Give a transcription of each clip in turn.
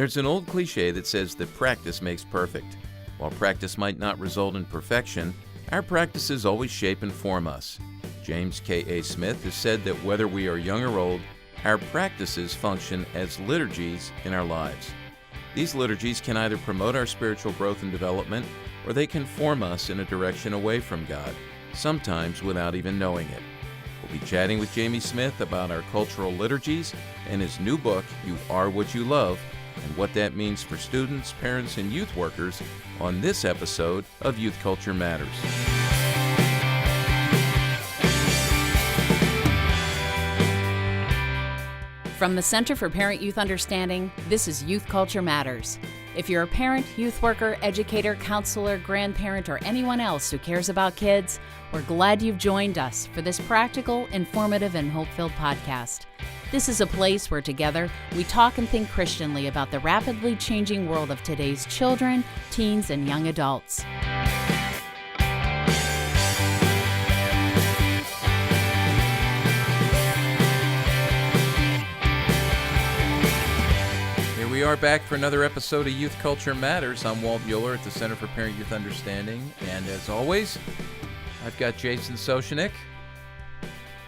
There's an old cliche that says that practice makes perfect. While practice might not result in perfection, our practices always shape and form us. James K.A. Smith has said that whether we are young or old, our practices function as liturgies in our lives. These liturgies can either promote our spiritual growth and development, or they can form us in a direction away from God, sometimes without even knowing it. We'll be chatting with Jamie Smith about our cultural liturgies and his new book, You Are What You Love, and what that means for students, parents, and youth workers on this episode of Youth Culture Matters. From the Center for Parent-Youth Understanding, this is Youth Culture Matters. If you're a parent, youth worker, educator, counselor, grandparent, or anyone else who cares about kids, we're glad you've joined us for this practical, informative, and hope-filled podcast. This is a place where together we talk and think Christianly about the rapidly changing world of today's children, teens, and young adults. We are back for another episode of Youth Culture Matters. I'm Walt Mueller at the Center for Parent-Youth Understanding, and as always, I've got Jason Soshnick.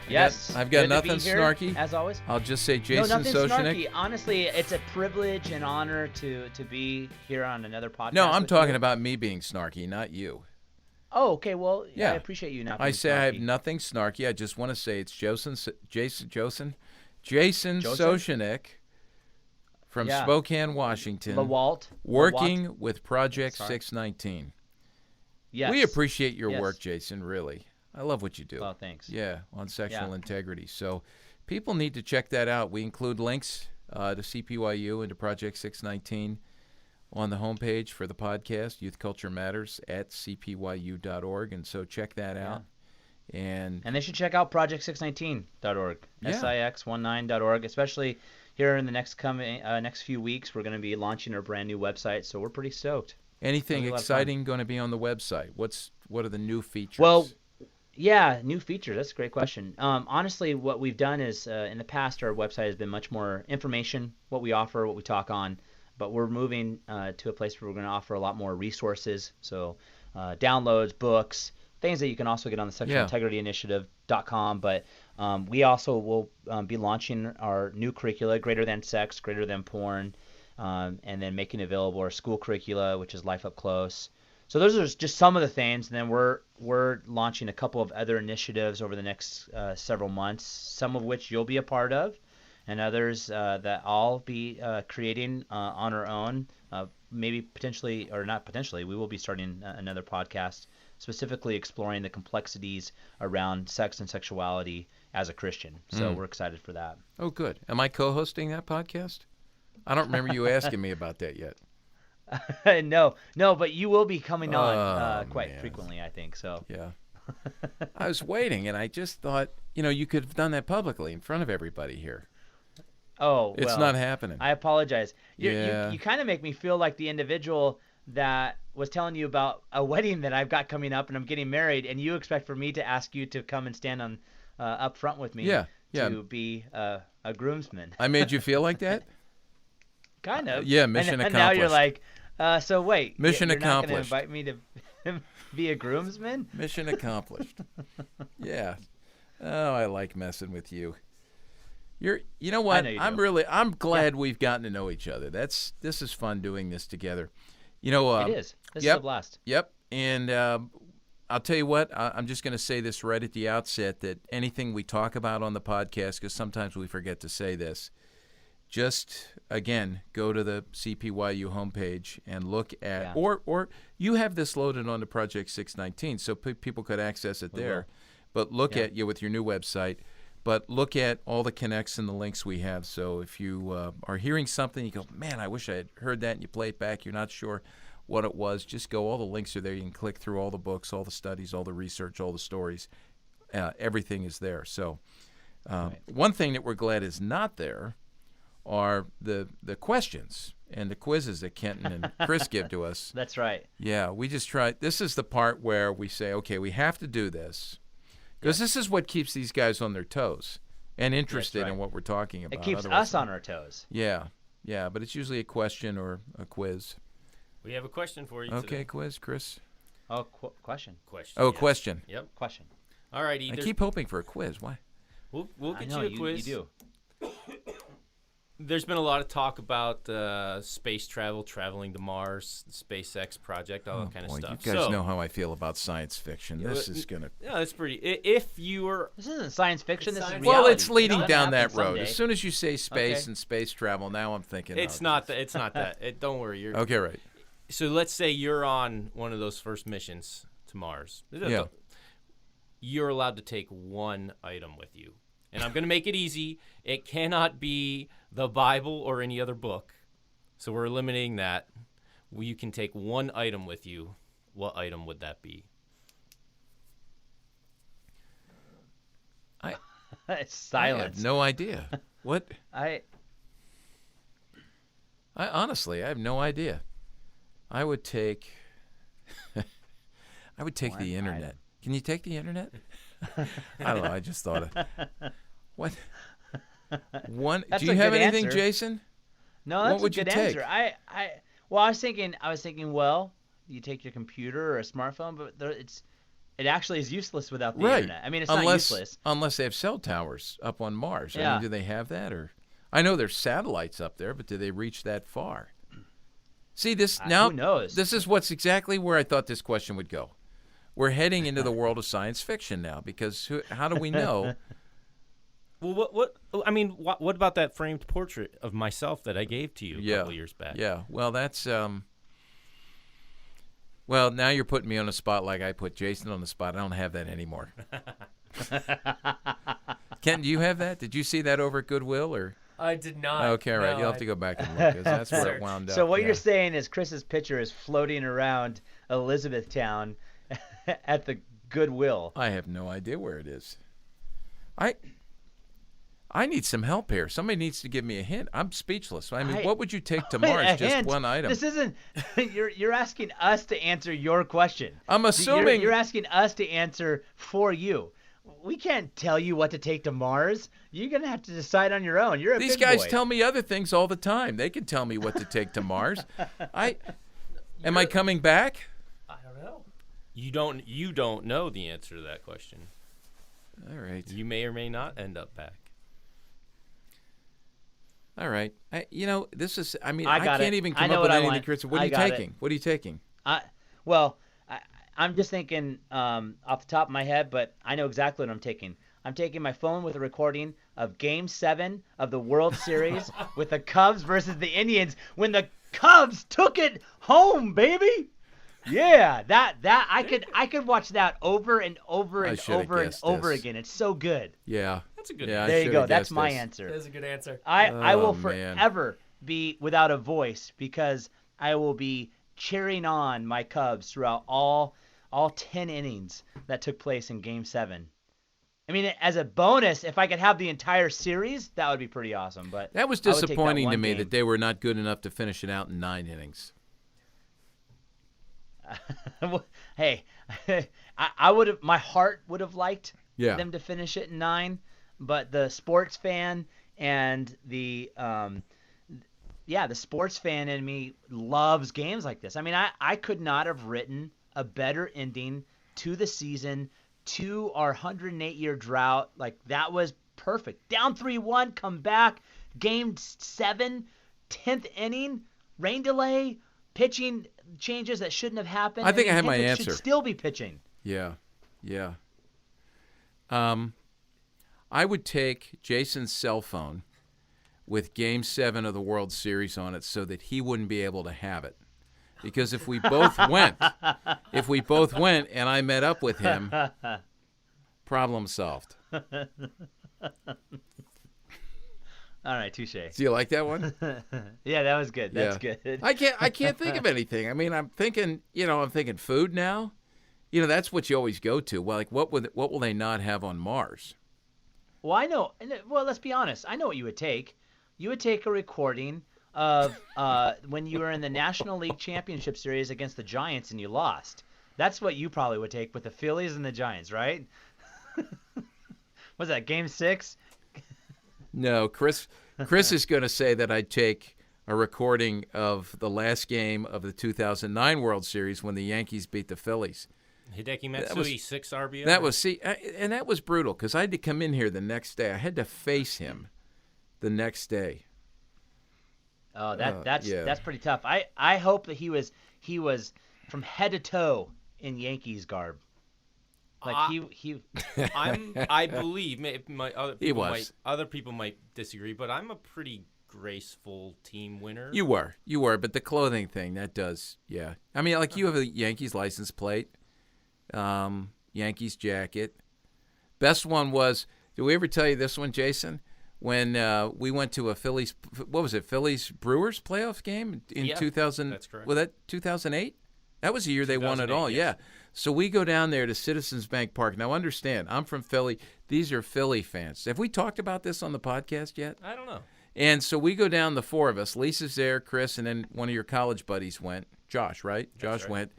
Yes, I've got good nothing to be here, snarky. as always. I'll just say Jason no, nothing Soshnick. Snarky. Honestly, it's a privilege and honor to be here on another podcast. No, I'm with talking you. about me being snarky, not you. Oh, okay. Well, Yeah. I appreciate you not. I being say I have snarky. nothing snarky. I just want to say it's Jason Joseph? Soshnick from Yeah. Spokane, Washington, Walt. working with Project Sorry. 619. Yes. We appreciate your Yes. work, Jason, really. I love what you do. Oh, thanks. Yeah, on sexual Yeah. integrity. So people need to check that out. We include links to CPYU and to Project 619 on the homepage for the podcast, Youth Culture Matters, at cpyu.org. And so check that out. And they should check out project619.org, Yeah. six19.org, especially here in the next few weeks. We're going to be launching our brand new website, so we're pretty stoked. anything It'll be a lot of fun. exciting going to be on the website? What are the new features? Well, yeah, new features. That's a great question. Honestly, what we've done is in the past, our website has been much more information, what we offer, what we talk on, but we're moving to a place where we're going to offer a lot more resources. So downloads, books, things that you can also get on the sexualintegrityinitiative.com. But we also will be launching our new curricula, Greater Than Sex, Greater Than Porn, and then making available our school curricula, which is Life Up Close. So those are just some of the things, and then we're launching a couple of other initiatives over the next several months, some of which you'll be a part of, and others that I'll be creating on our own. Maybe potentially, or not potentially, we will be starting another podcast specifically exploring the complexities around sex and sexuality as a Christian. So we're excited for that. Oh, good. Am I co-hosting that podcast? I don't remember you asking me about that yet. No, but you will be coming on quite man. frequently, I think. So Yeah. I was waiting, and I just thought, you could have done that publicly in front of everybody here. Oh, It's well, not happening. I apologize. Yeah. You kind of make me feel like the individual that was telling you about a wedding that I've got coming up, and I'm getting married, and you expect for me to ask you to come and stand on up front with me Yeah. to be a groomsman. I made you feel like that? Kind of. Yeah, mission and now you're accomplished. like, so wait. Mission you're not going to accomplished. invite me to be a groomsman? Mission accomplished. Yeah. Oh, I like messing with you. You know what? I know you do. I'm glad we've gotten to know each other. This is fun doing this together. It is. This is a blast. Yep. And I'll tell you what, I'm just going to say this right at the outset, that anything we talk about on the podcast, because sometimes we forget to say this, just, again, go to the CPYU homepage and look at, or you have this loaded onto Project 619, so people could access it there. But look at with your new website. But look at all the connects and the links we have. So if you are hearing something, you go, man, I wish I had heard that, and you play it back, you're not sure what it was, just go. All the links are there. You can click through all the books, all the studies, all the research, all the stories. Everything is there. So one thing that we're glad is not there are the questions and the quizzes that Kenton and Chris give to us. That's right. Yeah, we just try. This is the part where we say, okay, we have to do this. Because this is what keeps these guys on their toes and interested in what we're talking about. It keeps Otherwise, us on our toes. Yeah. Yeah, but it's usually a question or a quiz. We have a question for you Okay, today. quiz, Chris. Oh, question. Question. Oh, yes. question. Yep. Question. All right, I either. keep hoping for a quiz. Why? We'll I get know you a quiz. You do. There's been a lot of talk about space travel, traveling to Mars, the SpaceX project, all that kind of stuff. You guys know how I feel about science fiction. This is gonna. Yeah, that's pretty. If you were, This isn't science fiction. This is science- reality. Well, it's leading It'll down happen that road. someday. As soon as you say space Okay. and space travel, now I'm thinking. it's oh, not that. It's not that. Don't worry. You're Okay, right. So let's say you're on one of those first missions to Mars. Yeah. You're allowed to take one item with you. And I'm going to make it easy. It cannot be the Bible or any other book. So we're eliminating that. You can take one item with you. What item would that be? It's I silence. have no idea. What? I Honestly, I have no idea. I would take. I would take One the internet. item. Can you take the internet? I don't know. I just thought of. What? One. That's Do you a have good anything, answer. Jason? No, What that's would a you good take? answer. Well, I was thinking, well, you take your computer or a smartphone, but it actually is useless without the internet. I mean, it's not useless. Unless they have cell towers up on Mars. I Yeah. mean, do they have that? Or I know there's satellites up there, but do they reach that far? See, this now. Who knows? This is what's exactly where I thought this question would go. We're heading into the world of science fiction now, because how do we know? Well, what about that framed portrait of myself that I gave to you a couple years back? Yeah. Well, that's Well, now you're putting me on the spot like I put Jason on the spot. I don't have that anymore. Ken, do you have that? Did you see that over at Goodwill or? I did not. Okay, all right. No, You'll have to go back and look. 'Cause that's where it wound up. So what yeah. you're saying is Chris's picture is floating around Elizabethtown at the Goodwill. I have no idea where it is. I need some help here. Somebody needs to give me a hint. I'm speechless. I mean, what would you take to Mars? A Just hint. one item. This isn't. You're asking us to answer your question. I'm assuming You're asking us to answer for you. We can't tell you what to take to Mars. You're gonna have to decide on your own. You're a these big guys boy. tell me other things all the time. They can tell me what to take to Mars. Am I coming back? I don't know. You don't know the answer to that question. All right. You may or may not end up back. All right. This is. I mean, I I got can't it. even I come know up what with I anything. want. Chris, what are I you got it. taking? What are you taking? I'm just thinking off the top of my head, but I know exactly what I'm taking. I'm taking my phone with a recording of Game 7 of the World Series with the Cubs versus the Indians when the Cubs took it home, baby. Yeah, that I could watch that over and over I and should've over and guessed over this. again. It's so good. Yeah. That's a good Yeah, I There you should've go. That's guessed my this. answer. That is a good answer. I will man. forever be without a voice because I will be cheering on my Cubs throughout all 10 innings that took place in Game 7. I mean, as a bonus, if I could have the entire series, that would be pretty awesome. But That was I would take that disappointing to one me game. that they were not good enough to finish it out in 9 innings. Hey, I would have. My heart would have liked Yeah. them to finish it in 9, but the sports fan and the sports fan in me loves games like this. I mean, I could not have written a better ending to the season, to our 108-year drought. Like, that was perfect. Down 3-1, come back, Game 7, 10th inning, rain delay, pitching changes that shouldn't have happened. I think I have my Hendricks answer. should still be pitching. Yeah. I would take Jason's cell phone with Game 7 of the World Series on it so that he wouldn't be able to have it. Because if we both went and I met up with him, problem solved. All right, touche. Do you like that one? Yeah, that was good. That's Yeah. good. I can't think of anything. I mean, I'm thinking food now. That's what you always go to. Well, like what will they not have on Mars? Well, I know. Well, let's be honest. I know what you would take. You would take a recording of when you were in the National League Championship Series against the Giants and you lost. That's what you probably would take with the Phillies and the Giants, right? Was that Game 6? No, Chris is going to say that I'd take a recording of the last game of the 2009 World Series when the Yankees beat the Phillies. Hideki Matsui, 6 RBI. And that was brutal because I had to come in here the next day. I had to face him the next day. Oh, that's pretty tough. I hope that he was from head to toe in Yankees garb. Like I believe other people might disagree, but I'm a pretty graceful team winner. You were, but the clothing thing, that does, yeah. I mean, like you have a Yankees license plate, Yankees jacket. Best one was, did we ever tell you this one, Jason? When we went to a Phillies Brewers playoff game in 2000. That's correct. Was that 2008? That was the year they won it all, yes. yeah. So we go down there to Citizens Bank Park. Now, understand, I'm from Philly. These are Philly fans. Have we talked about this on the podcast yet? I don't know. And so we go down, the four of us. Lisa's there, Chris, and then one of your college buddies went. Josh, right? Josh went.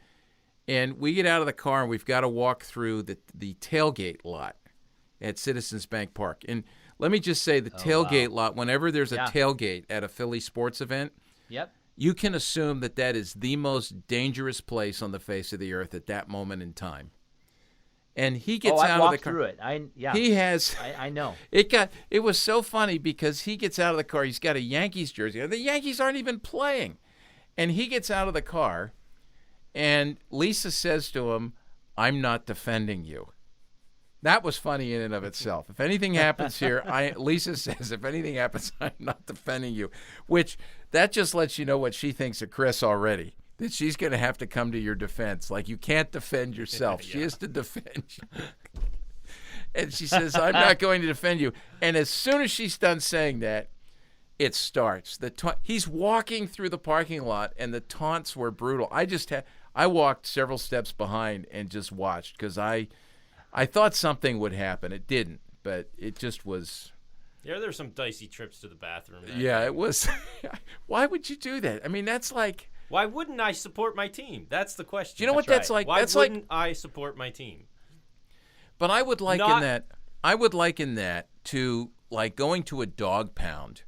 And we get out of the car, and we've got to walk through the tailgate lot at Citizens Bank Park. And let me just say, the tailgate lot, whenever there's a tailgate at a Philly sports event, you can assume that is the most dangerous place on the face of the earth at that moment in time. And he gets out of the car. Through it. He has. I know. It was so funny because he gets out of the car. He's got a Yankees jersey. The Yankees aren't even playing. And he gets out of the car, and Lisa says to him, "I'm not defending you." That was funny in and of itself. If anything happens here, Lisa says, if anything happens, I'm not defending you. Which, that just lets you know what she thinks of Chris already. That she's going to have to come to your defense. Like, you can't defend yourself. She has to defend you. And she says, I'm not going to defend you. And as soon as she's done saying that, it starts. He's walking through the parking lot, and the taunts were brutal. I walked several steps behind and just watched because I thought something would happen. It didn't, but it just was. Yeah, there's some dicey trips to the bathroom. It was. Why would you do that? I mean, that's like. Why wouldn't I support my team? That's the question. Do you know what that's like? Why wouldn't I support my team? But I would liken that to like going to a dog pound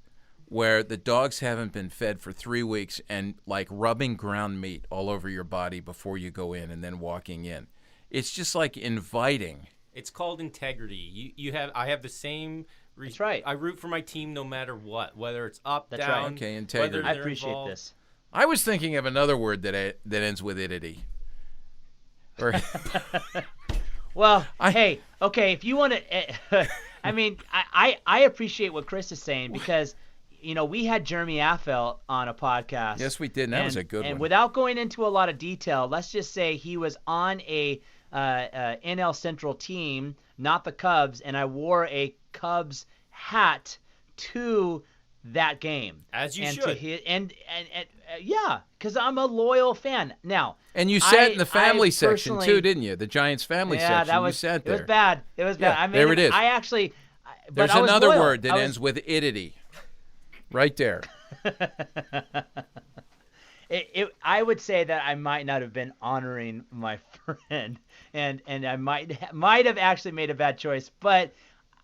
where the dogs haven't been fed for 3 weeks and like rubbing ground meat all over your body before you go in and then walking in. It's just like inviting. It's called integrity. I have the same. That's right. I root for my team no matter what, whether it's up, That's down. Right. Okay, integrity. I appreciate this. I was thinking of another word that ends with idity. Or, hey, okay, if you want to, I mean, I appreciate what Chris is saying because, we had Jeremy Affel on a podcast. Yes, we did, and that was a good one. And without going into a lot of detail, let's just say he was on a NL Central team, not the Cubs, and I wore a Cubs hat to that game. As you and should. Yeah, because I'm a loyal fan. Now, and you sat in the family section too, didn't you? The Giants family section. That was, you sat there. It was bad. It was bad. I mean, there it is. I actually. There's another word that ends with idity. Right there. I would say that I might not have been honoring my friend, and I might have actually made a bad choice, but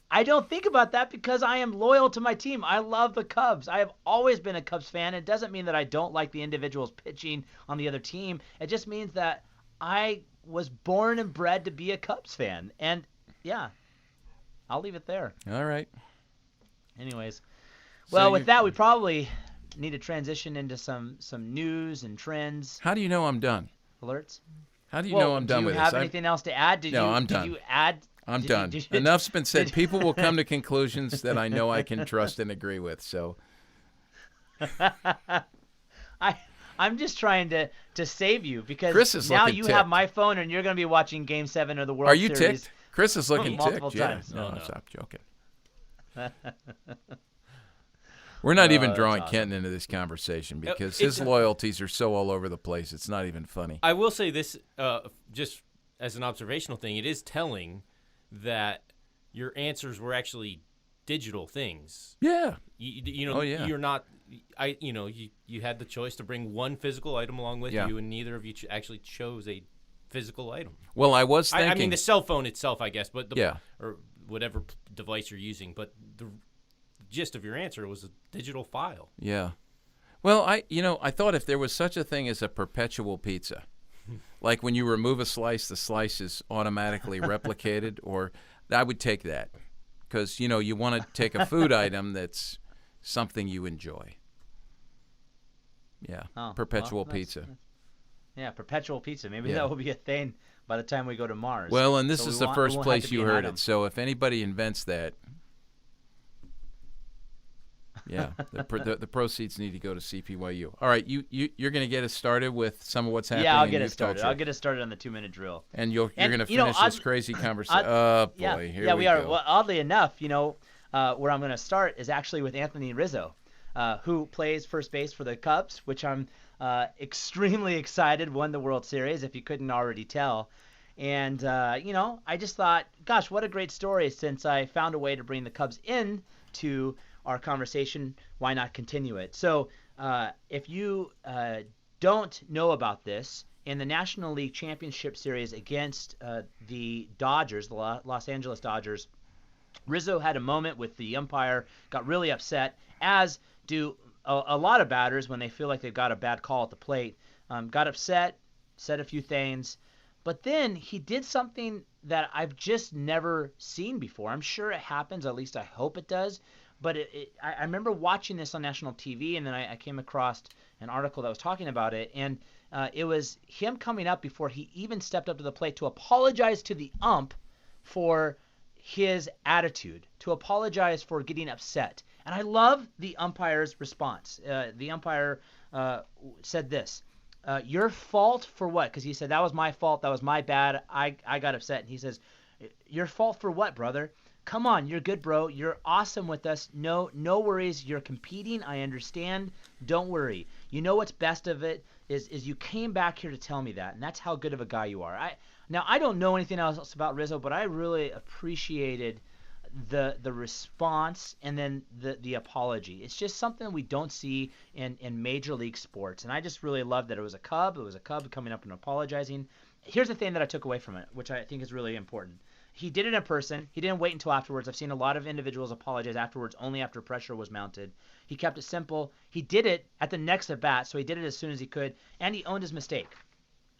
I don't think about that because I am loyal to my team. I love the Cubs. I have always been a Cubs fan. It doesn't mean that I don't like the individuals pitching on the other team. It just means that I was born and bred to be a Cubs fan, and yeah, I'll leave it there. All right. Anyways. Well, with that, we probably need to transition into some news and trends. How do you know I'm done? Alerts? How do you know I'm done with this? Do you have anything else to add? I'm done. Did you add? I'm done. Enough's been said. People will come to conclusions that I know I can trust and agree with. So, I'm just trying to save you because Chris is now looking you ticked. have my phone and you're going to be watching Game 7 of the World Series. Are you ticked? Chris is looking multiple ticked. times. Yeah. No, stop joking. We're not even drawing awesome. Kenton into this conversation because his loyalties are so all over the place. It's not even funny. I will say this, just as an observational thing, it is telling that your answers were actually digital things. Yeah. You're not. You had the choice to bring one physical item along with you, and neither of you actually chose a physical item. Well, I was thinking. I mean, the cell phone itself, I guess, but or whatever device you're using, but the gist of your answer was a digital file. Yeah. Well, I thought if there was such a thing as a perpetual pizza, like when you remove a slice, the slice is automatically replicated, or I would take that because, you want to take a food item that's something you enjoy. Yeah, perpetual pizza. Yeah, perpetual pizza. Maybe Yeah. that will be a thing by the time we go to Mars. Well, and this So is we the first won't have place to be you an heard item. it. So if anybody invents that, yeah, the proceeds need to go to CPYU. All right, you're going to get us started with some of what's happening. Yeah, I'll in get it youth started. culture. I'll get it started on the 2-minute drill. And you're And, going to you know, finish this odd- crazy conversation. Oh boy, here yeah, we we are. go. Well, oddly enough, where I'm going to start is actually with Anthony Rizzo, who plays first base for the Cubs, which I'm extremely excited won the World Series, if you couldn't already tell. And, I just thought, gosh, what a great story. Since I found a way to bring the Cubs in to our conversation, why not continue it? So if you don't know about this, in the National League Championship Series against the Dodgers, the Los Angeles Dodgers, Rizzo had a moment with the umpire, got really upset, as do a lot of batters when they feel like they've got a bad call at the plate. Got upset, said a few things, but then he did something that I've just never seen before. I'm sure it happens, at least I hope it does, but I remember watching this on national TV, and then I came across an article that was talking about it, and it was him coming up before he even stepped up to the plate to apologize to the ump for his attitude, to apologize for getting upset. And I love the umpire's response. The umpire said this, your fault for what? Because he said, that was my fault, that was my bad, I got upset. And he says, your fault for what, brother? Come on, you're good, bro. You're awesome with us. No worries. You're competing. I understand. Don't worry. You know what's best of it is you came back here to tell me that, and that's how good of a guy you are. Now, I don't know anything else about Rizzo, but I really appreciated the response and then the apology. It's just something we don't see in major league sports, and I just really love that it was a Cub. It was a Cub coming up and apologizing. Here's the thing that I took away from it, which I think is really important. He did it in person. He didn't wait until afterwards. I've seen a lot of individuals apologize afterwards, only after pressure was mounted. He kept it simple. He did it at the next at bat, so he did it as soon as he could, and he owned his mistake.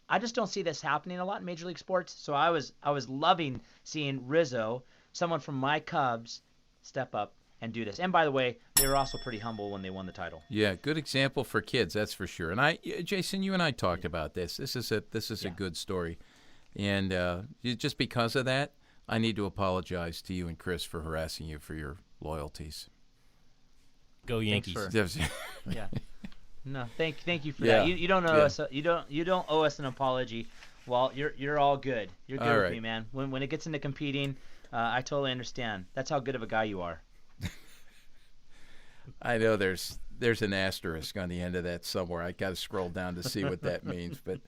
I just don't see this happening a lot in Major League Sports, so I was loving seeing Rizzo, someone from my Cubs, step up and do this. And by the way, they were also pretty humble when they won the title. Yeah, good example for kids, that's for sure. And Jason, you and I talked about this. This is a good story, and just because of that, I need to apologize to you and Chris for harassing you for your loyalties. Go Yankees. Yeah. No, thank you for Yeah. that. You don't owe us you don't owe us an apology. Well, you're all good. You're good All with right. me, man. When it gets into competing, I totally understand. That's how good of a guy you are. I know there's an asterisk on the end of that somewhere. I got to scroll down to see what that means. But,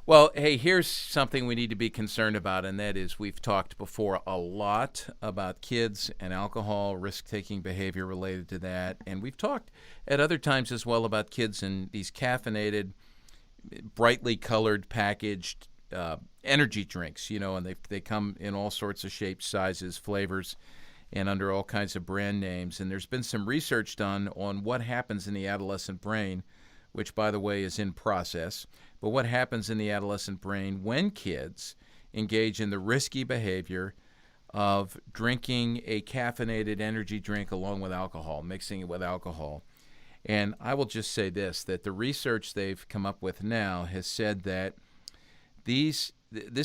well, hey, here's something we need to be concerned about, and that is we've talked before a lot about kids and alcohol, risk-taking behavior related to that, and we've talked at other times as well about kids and these caffeinated, brightly colored, packaged energy drinks, and they come in all sorts of shapes, sizes, flavors, and under all kinds of brand names. And there's been some research done on what happens in the adolescent brain, which, by the way, is in process. But what happens in the adolescent brain when kids engage in the risky behavior of drinking a caffeinated energy drink along with alcohol, mixing it with alcohol. And I will just say this, that the research they've come up with now has said that this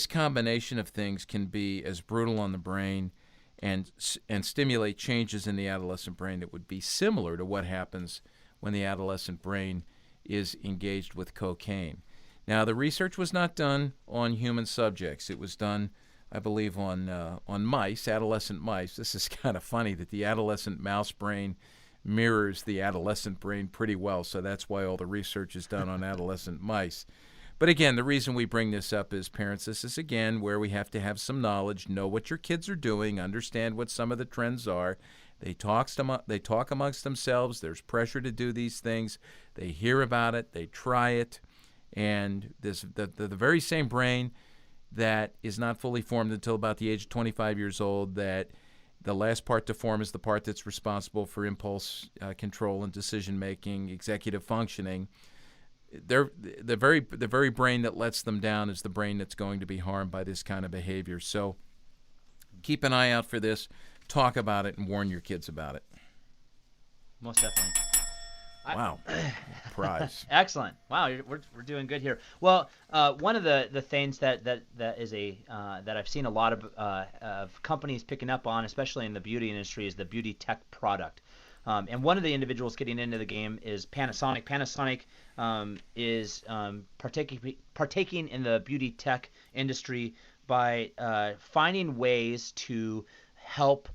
combination of things can be as brutal on the brain and stimulate changes in the adolescent brain that would be similar to what happens when the adolescent brain is engaged with cocaine. Now, the research was not done on human subjects. It was done, I believe, on mice, adolescent mice. This is kind of funny that the adolescent mouse brain mirrors the adolescent brain pretty well, so that's why all the research is done on adolescent mice. But again, the reason we bring this up is, parents, this is, again, where we have to have some knowledge, know what your kids are doing, understand what some of the trends are. They talk amongst themselves. There's pressure to do these things. They hear about it. They try it. And the very same brain that is not fully formed until about the age of 25 years old, that The last part to form is the part that's responsible for impulse control and decision making, executive functioning. The very brain that lets them down is the brain that's going to be harmed by this kind of behavior. So keep an eye out for this. Talk about it and warn your kids about it. Most definitely. Wow. Prize. Excellent. Wow, we're doing good here. Well, one of the things that is that I've seen a lot of companies picking up on, especially in the beauty industry, is the beauty tech product. And one of the individuals getting into the game is Panasonic. Panasonic is partaking in the beauty tech industry by finding ways to help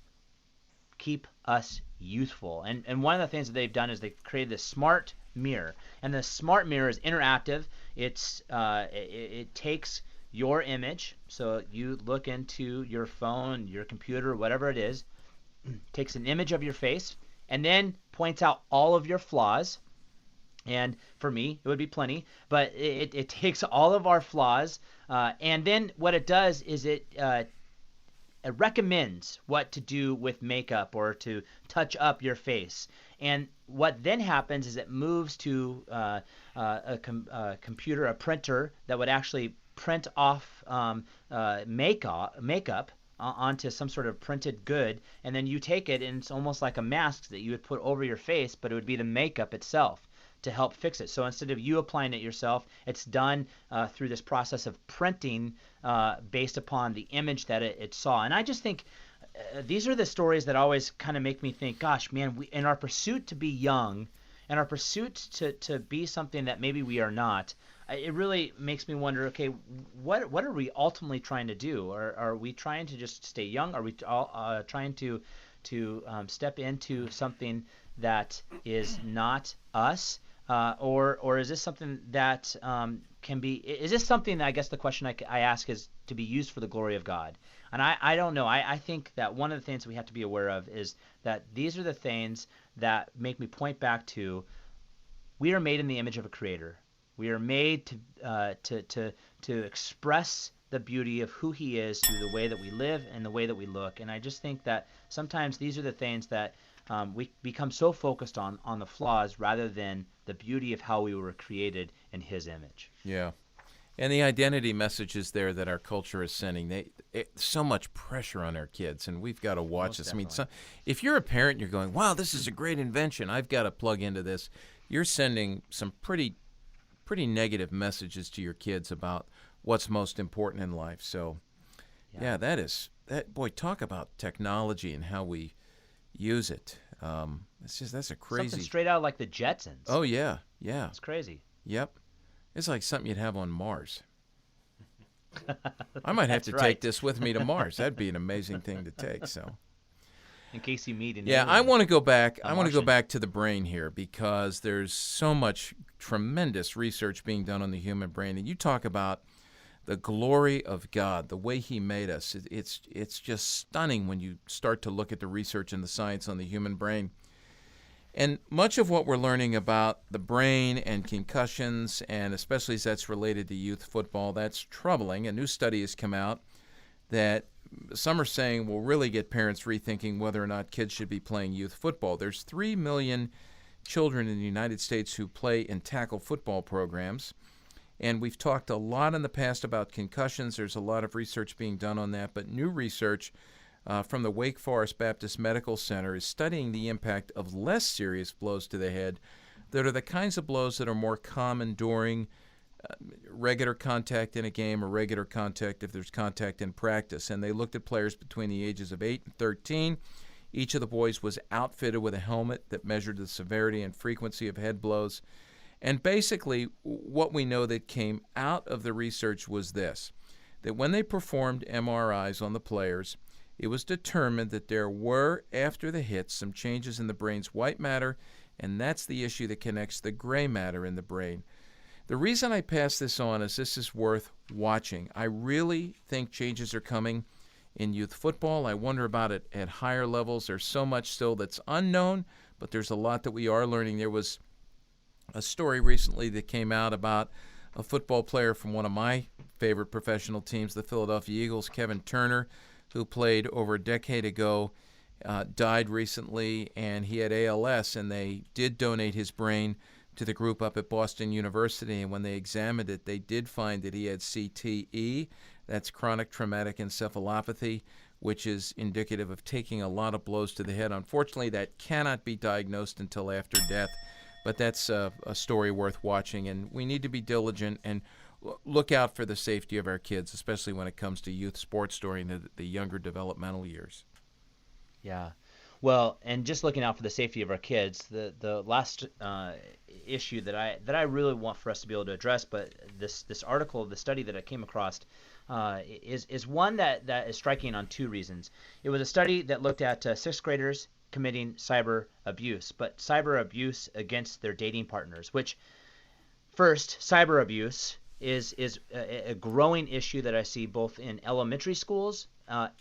keep us youthful. And one of the things that they've done is they've created this smart mirror. And the smart mirror is interactive. It takes your image, so you look into your phone, your computer, whatever it is, takes an image of your face, and then points out all of your flaws. And for me, it would be plenty, but it takes all of our flaws, and then what it does is it recommends what to do with makeup or to touch up your face. And what then happens is it moves to a printer that would actually print off makeup onto some sort of printed good, and then you take it and it's almost like a mask that you would put over your face, but it would be the makeup itself to help fix it. So instead of you applying it yourself, it's done through this process of printing based upon the image that it saw. And I just think these are the stories that always kind of make me think, gosh, man, we, in our pursuit to be young, in our pursuit to be something that maybe we are not, it really makes me wonder, okay, what are we ultimately trying to do? Are we trying to just stay young? Are we trying to step into something that is not us? Or is this something that can be? Is this something that, I guess the question I ask is to be used for the glory of God? And I don't know. I think that one of the things we have to be aware of is that these are the things that make me point back to, we are made in the image of a creator. We are made to express the beauty of who he is through the way that we live and the way that we look. And I just think that sometimes these are the things that we become so focused on the flaws rather than the beauty of how we were created in his image. Yeah. And the identity messages there that our culture is sending, so much pressure on our kids, and we've got to watch this. Definitely. I mean, if you're a parent and you're going, wow, this is a great invention, I've got to plug into this, you're sending some pretty negative messages to your kids about what's most important in life. So, yeah, boy, talk about technology and how we use it. That's a crazy. Something straight out like the Jetsons. Oh, yeah. It's crazy. Yep. It's like something you'd have on Mars. I might have to right. take this with me to Mars. That'd be an amazing thing to take. So, in case you meet an yeah, alien. I want to go back. I want to go Martian. back to the brain here because there's so much tremendous research being done on the human brain, and you talk about the glory of God, the way He made us. It's just stunning when you start to look at the research and the science on the human brain. And much of what we're learning about the brain and concussions, and especially as that's related to youth football, that's troubling. A new study has come out that some are saying will really get parents rethinking whether or not kids should be playing youth football. There's 3 million children in the United States who play in tackle football programs. And we've talked a lot in the past about concussions. There's a lot of research being done on that. But new research from the Wake Forest Baptist Medical Center is studying the impact of less serious blows to the head that are the kinds of blows that are more common during regular contact in a game or regular contact if there's contact in practice. And they looked at players between the ages of 8 and 13. Each of the boys was outfitted with a helmet that measured the severity and frequency of head blows. And basically, what we know that came out of the research was this, that when they performed MRIs on the players, it was determined that there were, after the hits, some changes in the brain's white matter, and that's the issue that connects the gray matter in the brain. The reason I pass this on is this is worth watching. I really think changes are coming in youth football. I wonder about it at higher levels. There's so much still that's unknown, but there's a lot that we are learning. There was a story recently that came out about a football player from one of my favorite professional teams, the Philadelphia Eagles, Kevin Turner, who played over a decade ago died recently, and he had ALS, and they did donate his brain to the group up at Boston University, and when they examined it, they did find that he had CTE, that's chronic traumatic encephalopathy, which is indicative of taking a lot of blows to the head. Unfortunately, that cannot be diagnosed until after death, but that's a story worth watching, and we need to be diligent and look out for the safety of our kids, especially when it comes to youth sports during the younger developmental years. Yeah. Well, and just looking out for the safety of our kids, the last issue that I really want for us to be able to address, but this article, the study that I came across, is one that is striking on two reasons. It was a study that looked at sixth graders committing cyber abuse, but cyber abuse against their dating partners, which first, cyber abuse is a growing issue that I see both in elementary schools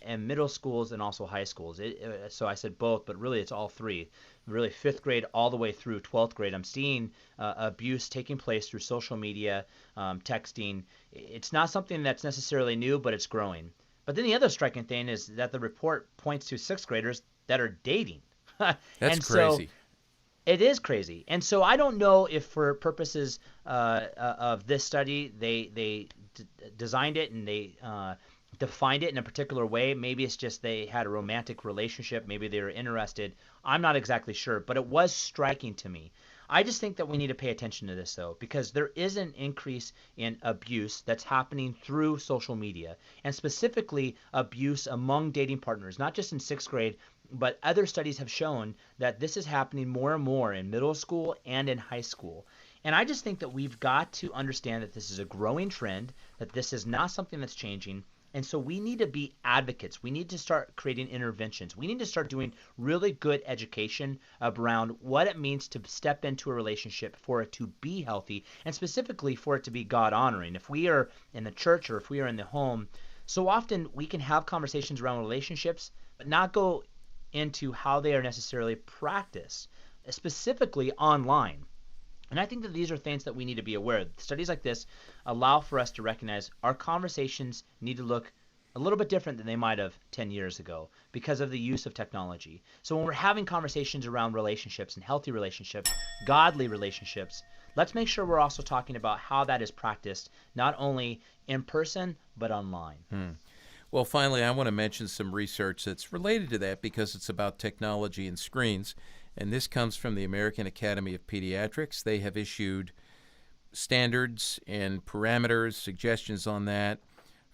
and middle schools and also high schools. So I said both, but really it's all three. Really, fifth grade all the way through 12th grade, I'm seeing abuse taking place through social media, texting. It's not something that's necessarily new, but it's growing. But then the other striking thing is that the report points to sixth graders that are dating. That's crazy. So, it is crazy. And so I don't know if for purposes of this study, they designed it and they defined it in a particular way. Maybe it's just they had a romantic relationship. Maybe they were interested. I'm not exactly sure, but it was striking to me. I just think that we need to pay attention to this, though, because there is an increase in abuse that's happening through social media, and specifically abuse among dating partners, not just in sixth grade, but other studies have shown that this is happening more and more in middle school and in high school. And I just think that we've got to understand that this is a growing trend, that this is not something that's changing. And so we need to be advocates. We need to start creating interventions. We need to start doing really good education around what it means to step into a relationship for it to be healthy, and specifically for it to be God-honoring. If we are in the church or if we are in the home, so often we can have conversations around relationships, but not go into how they are necessarily practiced, specifically online. And I think that these are things that we need to be aware of. Studies like this allow for us to recognize our conversations need to look a little bit different than they might have 10 years ago because of the use of technology. So when we're having conversations around relationships and healthy relationships, godly relationships, let's make sure we're also talking about how that is practiced, not only in person, but online. Well, finally, I want to mention some research that's related to that because it's about technology and screens. And this comes from the American Academy of Pediatrics. They have issued standards and parameters, suggestions on that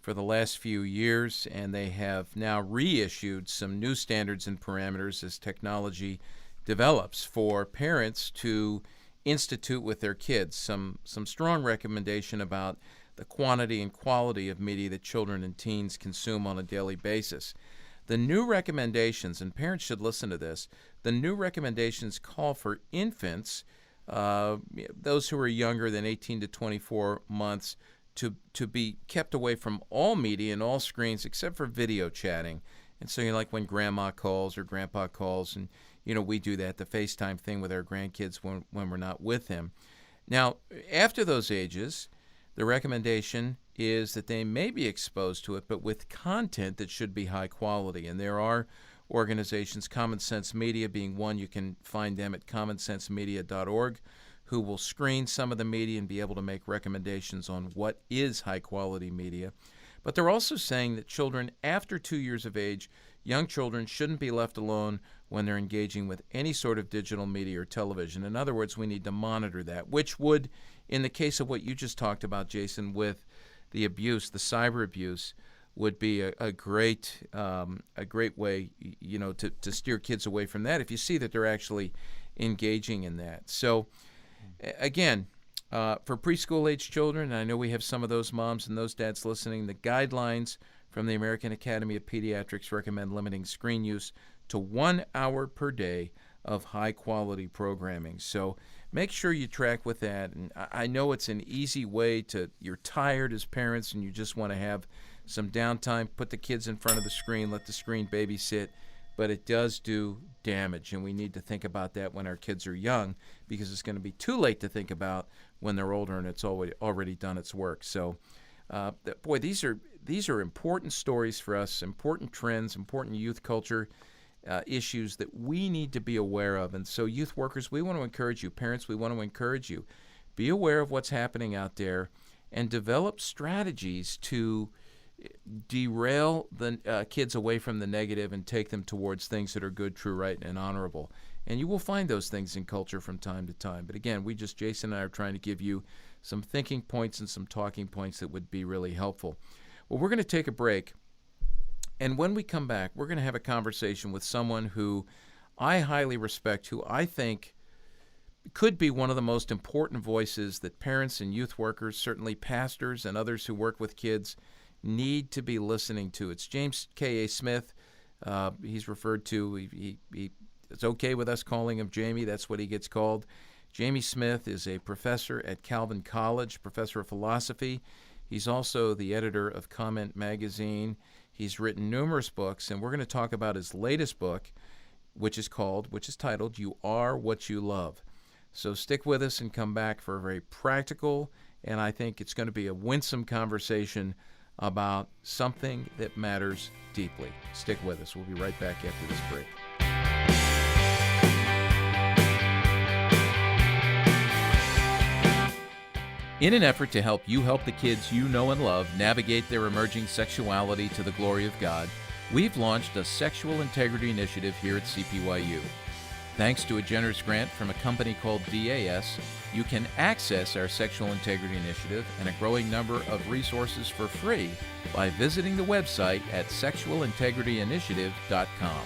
for the last few years, and they have now reissued some new standards and parameters as technology develops for parents to institute with their kids. Some strong recommendation about the quantity and quality of media that children and teens consume on a daily basis. The new recommendations, and parents should listen to this, the new recommendations call for infants, those who are younger than 18 to 24 months, to be kept away from all media and all screens except for video chatting. And so, like when grandma calls or grandpa calls, and, we do that, the FaceTime thing with our grandkids when we're not with them. Now, after those ages, the recommendation is that they may be exposed to it, but with content that should be high quality. And there are organizations, Common Sense Media being one. You can find them at commonsensemedia.org, who will screen some of the media and be able to make recommendations on what is high-quality media. But they're also saying that children after 2 years of age, young children shouldn't be left alone when they're engaging with any sort of digital media or television. In other words, we need to monitor that, which would, in the case of what you just talked about, Jason, with the abuse, the cyber abuse, would be a great way, to steer kids away from that if you see that they're actually engaging in that. So, again, for preschool-age children, and I know we have some of those moms and those dads listening, the guidelines from the American Academy of Pediatrics recommend limiting screen use to 1 hour per day of high-quality programming. So make sure you track with that. And I know it's an easy way you're tired as parents and you just want to have some downtime, put the kids in front of the screen, let the screen babysit, but it does do damage, and we need to think about that when our kids are young, because it's going to be too late to think about when they're older and it's already done its work. So, these are important stories for us, important trends, important youth culture. issues that we need to be aware of. And so youth workers, we want to encourage you. Parents, we want to encourage you. Be aware of what's happening out there and develop strategies to derail the kids away from the negative and take them towards things that are good, true, right, and honorable. And you will find those things in culture from time to time. But again, Jason and I are trying to give you some thinking points and some talking points that would be really helpful. Well, we're going to take a break. And when we come back, we're going to have a conversation with someone who I highly respect, who I think could be one of the most important voices that parents and youth workers, certainly pastors and others who work with kids, need to be listening to. It's James K.A. Smith. He's referred to, it's okay with us calling him Jamie. That's what he gets called. Jamie Smith is a professor at Calvin College, professor of philosophy. He's also the editor of Comment Magazine. He's written numerous books, and we're going to talk about his latest book, which is titled, You Are What You Love. So stick with us and come back for a very practical, and I think it's going to be a winsome conversation about something that matters deeply. Stick with us. We'll be right back after this break. In an effort to help the kids you know and love navigate their emerging sexuality to the glory of God, we've launched a sexual integrity initiative here at CPYU. Thanks to a generous grant from a company called DAS, you can access our Sexual Integrity Initiative and a growing number of resources for free by visiting the website at sexualintegrityinitiative.com.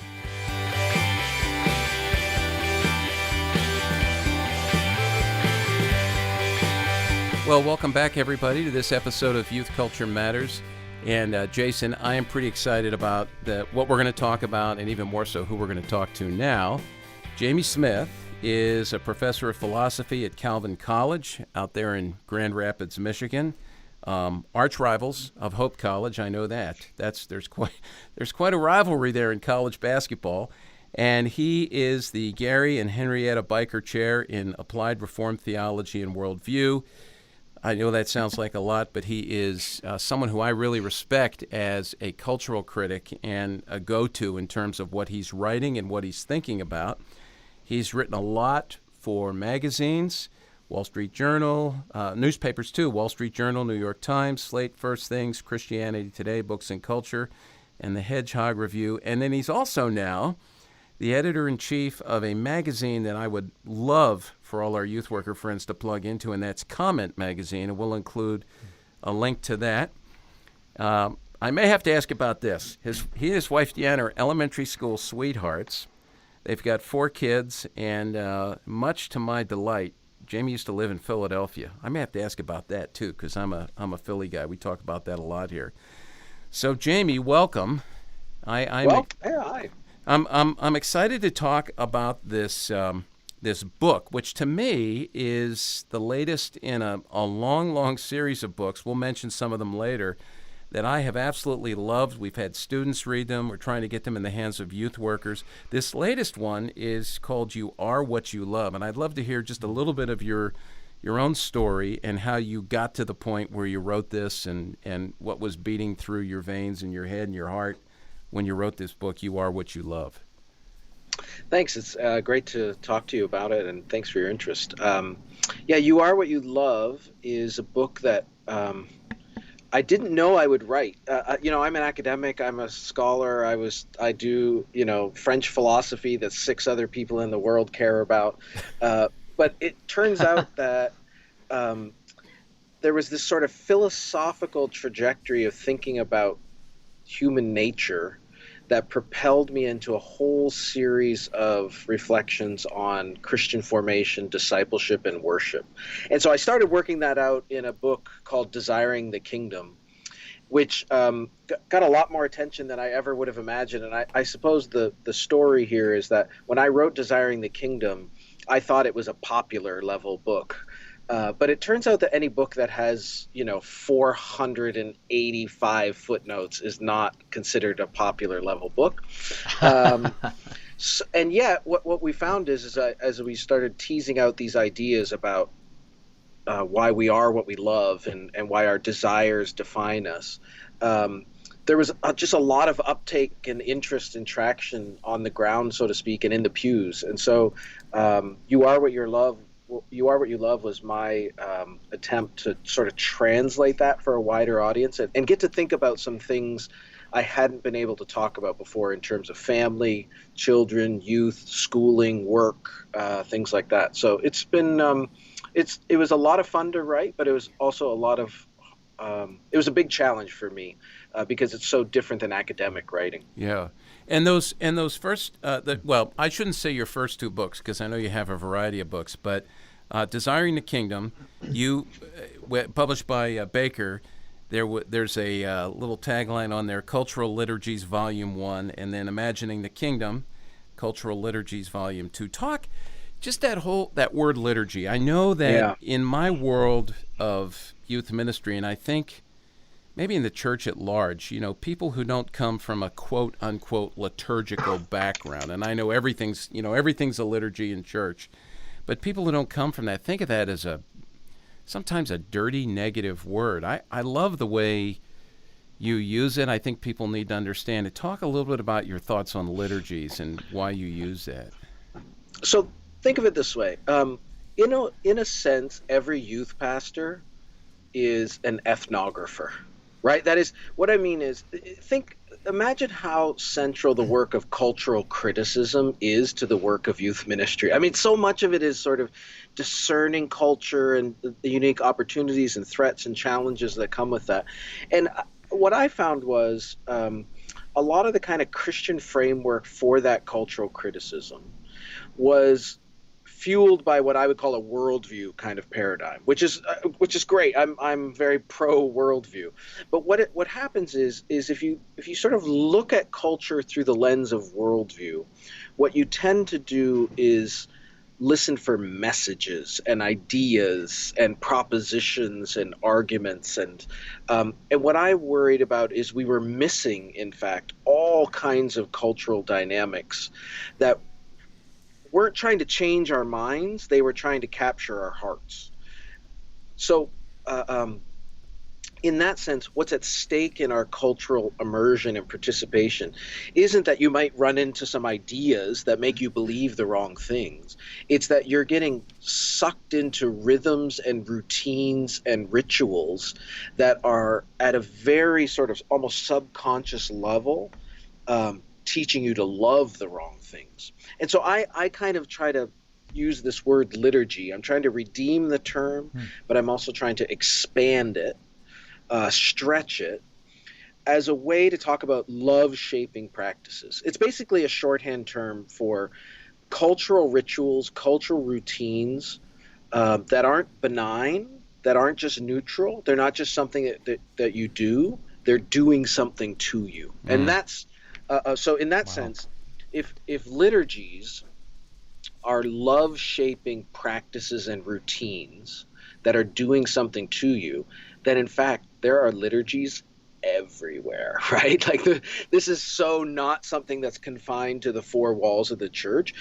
Well, welcome back, everybody, to this episode of Youth Culture Matters. And Jason, I am pretty excited about what we're going to talk about, and even more so who we're going to talk to now. Jamie Smith is a professor of philosophy at Calvin College out there in Grand Rapids, Michigan. Arch rivals of Hope College, I know that. There's quite a rivalry there in college basketball. And he is the Gary and Henrietta Biker Chair in Applied Reformed Theology and Worldview. I know that sounds like a lot, but he is someone who I really respect as a cultural critic and a go-to in terms of what he's writing and what he's thinking about. He's written a lot for magazines, Wall Street Journal, newspapers too, Wall Street Journal, New York Times, Slate, First Things, Christianity Today, Books and Culture, and the Hedgehog Review. And then he's also now the editor-in-chief of a magazine that I would love for all our youth worker friends to plug into, and that's Comment Magazine, and we'll include a link to that. I may have to ask about this. He and his wife, Deanna, are elementary school sweethearts. They've got 4 kids, and much to my delight, Jamie used to live in Philadelphia. I may have to ask about that, too, because I'm a Philly guy. We talk about that a lot here. So, Jamie, welcome. Hi. I'm excited to talk about this book, which to me is the latest in a long, long series of books. We'll mention some of them later that I have absolutely loved. We've had students read them. We're trying to get them in the hands of youth workers. This latest one is called You Are What You Love, and I'd love to hear just a little bit of your own story and how you got to the point where you wrote this and what was beating through your veins and your head and your heart when you wrote this book, You Are What You Love. Thanks. It's great to talk to you about it, and thanks for your interest. You Are What You Love is a book that I didn't know I would write. I'm an academic. I'm a scholar. I do French philosophy that 6 other people in the world care about. But it turns out that there was this sort of philosophical trajectory of thinking about human nature that propelled me into a whole series of reflections on Christian formation, discipleship, and worship. And so I started working that out in a book called Desiring the Kingdom, which got a lot more attention than I ever would have imagined. And I suppose the story here is that when I wrote Desiring the Kingdom, I thought it was a popular level book. But it turns out that any book that has, 485 footnotes is not considered a popular level book. And yet what we found is as we started teasing out these ideas about why we are what we love and why our desires define us, the there was just a lot of uptake and interest and traction on the ground, so to speak, and in the pews. And so You Are What You Love was my attempt to sort of translate that for a wider audience and get to think about some things I hadn't been able to talk about before in terms of family, children, youth, schooling, work, things like that. So it's been it was a lot of fun to write, but it was also it was a big challenge for me because it's so different than academic writing. Yeah. And those first, well, I shouldn't say your first two books because I know you have a variety of books, but Desiring the Kingdom, published by Baker, there's a little tagline on there, Cultural Liturgies Volume 1, and then Imagining the Kingdom, Cultural Liturgies Volume 2. Talk, just that word liturgy. I know that in my world of youth ministry, and I think maybe in the church at large, people who don't come from a quote unquote liturgical background, and I know everything's a liturgy in church, but people who don't come from that think of that as sometimes a dirty, negative word. I love the way you use it. I think people need to understand it. Talk a little bit about your thoughts on liturgies and why you use that. So think of it this way. In a sense, every youth pastor is an ethnographer, right? That is, what I mean is, imagine how central the work of cultural criticism is to the work of youth ministry. I mean, so much of it is sort of discerning culture and the unique opportunities and threats and challenges that come with that. And what I found was a lot of the kind of Christian framework for that cultural criticism was fueled by what I would call a worldview kind of paradigm, which is great. I'm very pro worldview, but what happens is if you sort of look at culture through the lens of worldview, what you tend to do is listen for messages and ideas and propositions and arguments and what I worried about is we were missing, in fact, all kinds of cultural dynamics that weren't trying to change our minds, they were trying to capture our hearts. So in that sense, what's at stake in our cultural immersion and participation isn't that you might run into some ideas that make you believe the wrong things. It's that you're getting sucked into rhythms and routines and rituals that are at a very sort of almost subconscious level teaching you to love the wrong things. And so I kind of try to use this word liturgy. I'm trying to redeem the term, but I'm also trying to expand it, stretch it as a way to talk about love-shaping practices. It's basically a shorthand term for cultural rituals, cultural routines that aren't benign, that aren't just neutral. They're not just something that you do. They're doing something to you. And that's so in that sense, if liturgies are love-shaping practices and routines that are doing something to you, then in fact there are liturgies everywhere, right? Like this is so not something that's confined to the four walls of the church.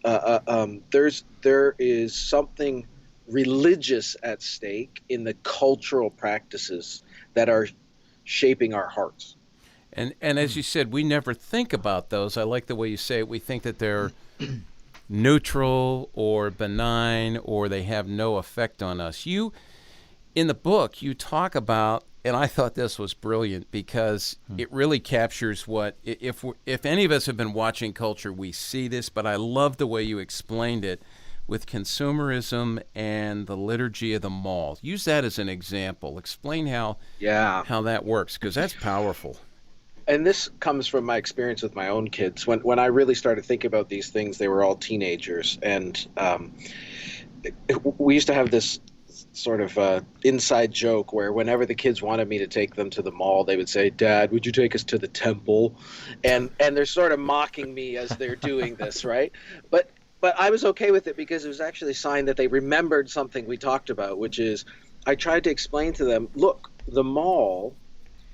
There is something religious at stake in the cultural practices that are shaping our hearts. And as you said, we never think about those. I like the way you say it. We think that they're neutral or benign or they have no effect on us. In the book, you talk about, and I thought this was brilliant because it really captures what, if any of us have been watching culture, we see this, but I love the way you explained it with consumerism and the liturgy of the mall. Use that as an example. Explain how that works, because that's powerful. And this comes from my experience with my own kids. When I really started thinking about these things, they were all teenagers. And we used to have this sort of inside joke where whenever the kids wanted me to take them to the mall, they would say, "Dad, would you take us to the temple?" And they're sort of mocking me as they're doing this, right? But I was okay with it because it was actually a sign that they remembered something we talked about, which is I tried to explain to them, look, the mall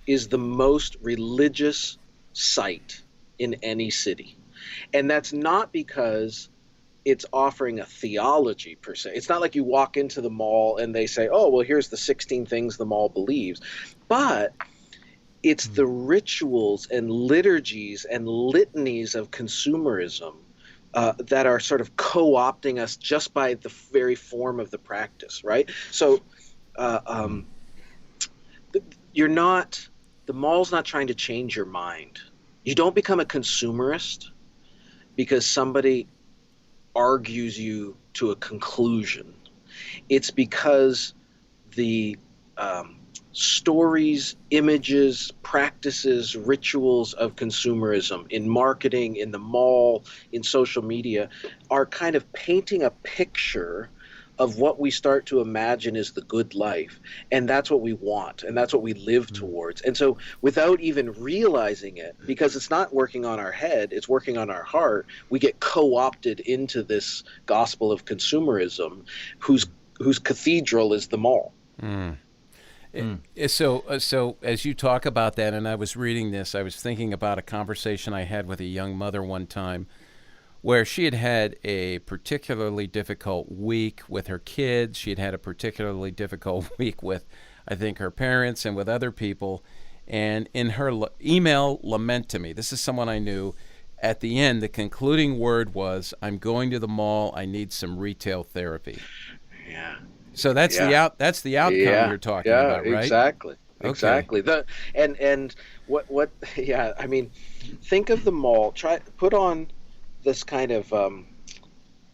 is the most religious site in any city. And that's not because it's offering a theology per se. It's not like you walk into the mall and they say, oh, well, here's the 16 things the mall believes. But It's the rituals and liturgies and litanies of consumerism that are sort of co-opting us just by the very form of the practice, right? So the mall's not trying to change your mind. You don't become a consumerist because somebody argues you to a conclusion. It's because the stories, images, practices, rituals of consumerism in marketing, in the mall, in social media are kind of painting a picture of what we start to imagine is the good life. And that's what we want, and that's what we live towards. And so without even realizing it, because it's not working on our head, it's working on our heart, we get co-opted into this gospel of consumerism whose cathedral is the mall. So as you talk about that, and I was reading this, I was thinking about a conversation I had with a young mother one time where she had had a particularly difficult week with her kids. She had had a particularly difficult week with, I think, her parents and with other people. And in her email lament to me, this is someone I knew, at the end, the concluding word was, "I'm going to the mall. I need some retail therapy." Yeah. So that's the outcome you're talking about, right? Exactly. Okay. Exactly. And what yeah, I mean, think of the mall, put on this kind of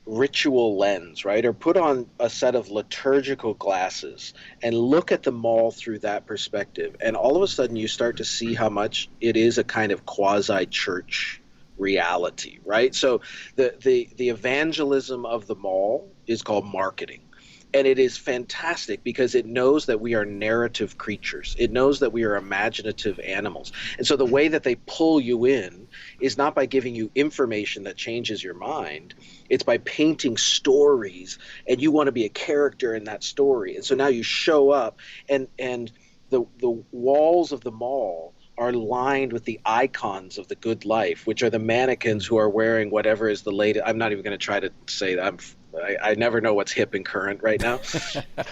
ritual lens, right? Or put on a set of liturgical glasses and look at the mall through that perspective. And all of a sudden you start to see how much it is a kind of quasi-church reality, right? So the evangelism of the mall is called marketing. And it is fantastic because it knows that we are narrative creatures. It knows that we are imaginative animals. And so the way that they pull you in is not by giving you information that changes your mind. It's by painting stories, and you want to be a character in that story. And so now you show up, and the walls of the mall are lined with the icons of the good life, which are the mannequins who are wearing whatever is the latest. I'm not even going to try to say that. I never know what's hip and current right now.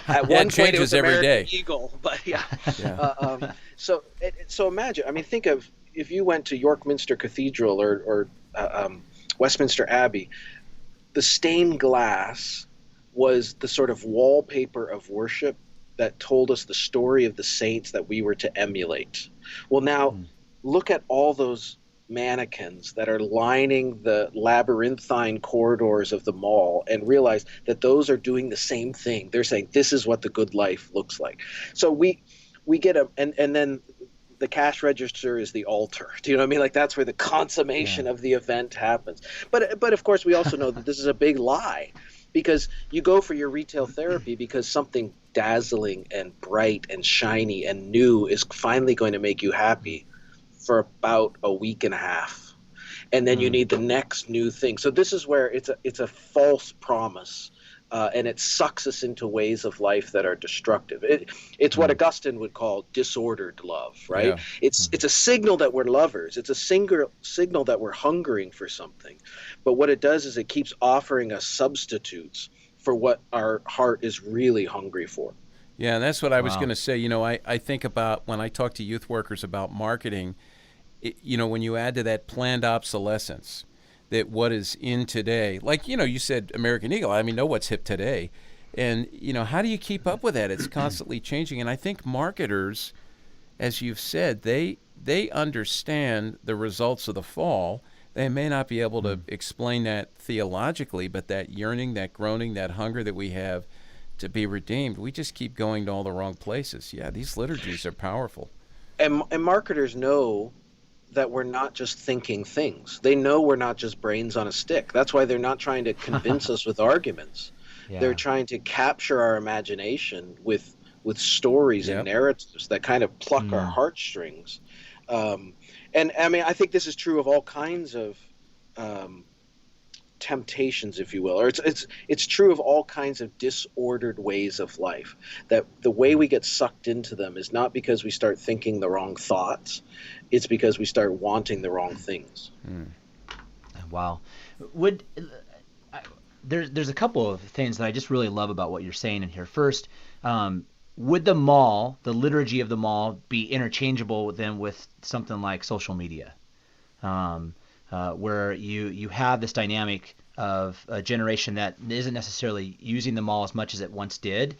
At one point it was American day. Eagle, but yeah. So imagine. I mean, think of if you went to York Minster Cathedral or Westminster Abbey. The stained glass was the sort of wallpaper of worship that told us the story of the saints that we were to emulate. Well, now look at all those mannequins that are lining the labyrinthine corridors of the mall and realize that those are doing the same thing. They're saying this is what the good life looks like. So we get and then the cash register is the altar. Do you know what I mean? Like that's where the consummation of the event happens. But of course we also know that this is a big lie, because you go for your retail therapy because something dazzling and bright and shiny and new is finally going to make you happy for about a week and a half, and then you need the next new thing. So this is where it's a false promise, and it sucks us into ways of life that are destructive. It's what Augustine would call disordered love, right? Yeah. It's a signal that we're lovers. It's a signal that we're hungering for something, but what it does is it keeps offering us substitutes for what our heart is really hungry for. Yeah, and that's what I was going to say. You know, I think about when I talk to youth workers about marketing, when you add to that planned obsolescence, that what is in today, like, you said American Eagle, I mean, know what's hip today. And, how do you keep up with that? It's constantly changing. And I think marketers, as you've said, they understand the results of the fall. They may not be able to explain that theologically, but that yearning, that groaning, that hunger that we have to be redeemed, we just keep going to all the wrong places. Yeah, these liturgies are powerful. And marketers know that we're not just thinking things. They know we're not just brains on a stick. That's why they're not trying to convince us with arguments. Yeah. They're trying to capture our imagination with stories and narratives that kind of pluck our heartstrings. And I mean, I think this is true of all kinds of temptations, if you will, or it's true of all kinds of disordered ways of life, that the way we get sucked into them is not because we start thinking the wrong thoughts, it's because we start wanting the wrong things. Wow. There's a couple of things that I just really love about what you're saying in here. First, would the mall, the liturgy of the mall, be interchangeable then with something like social media, where you have this dynamic of a generation that isn't necessarily using the mall as much as it once did?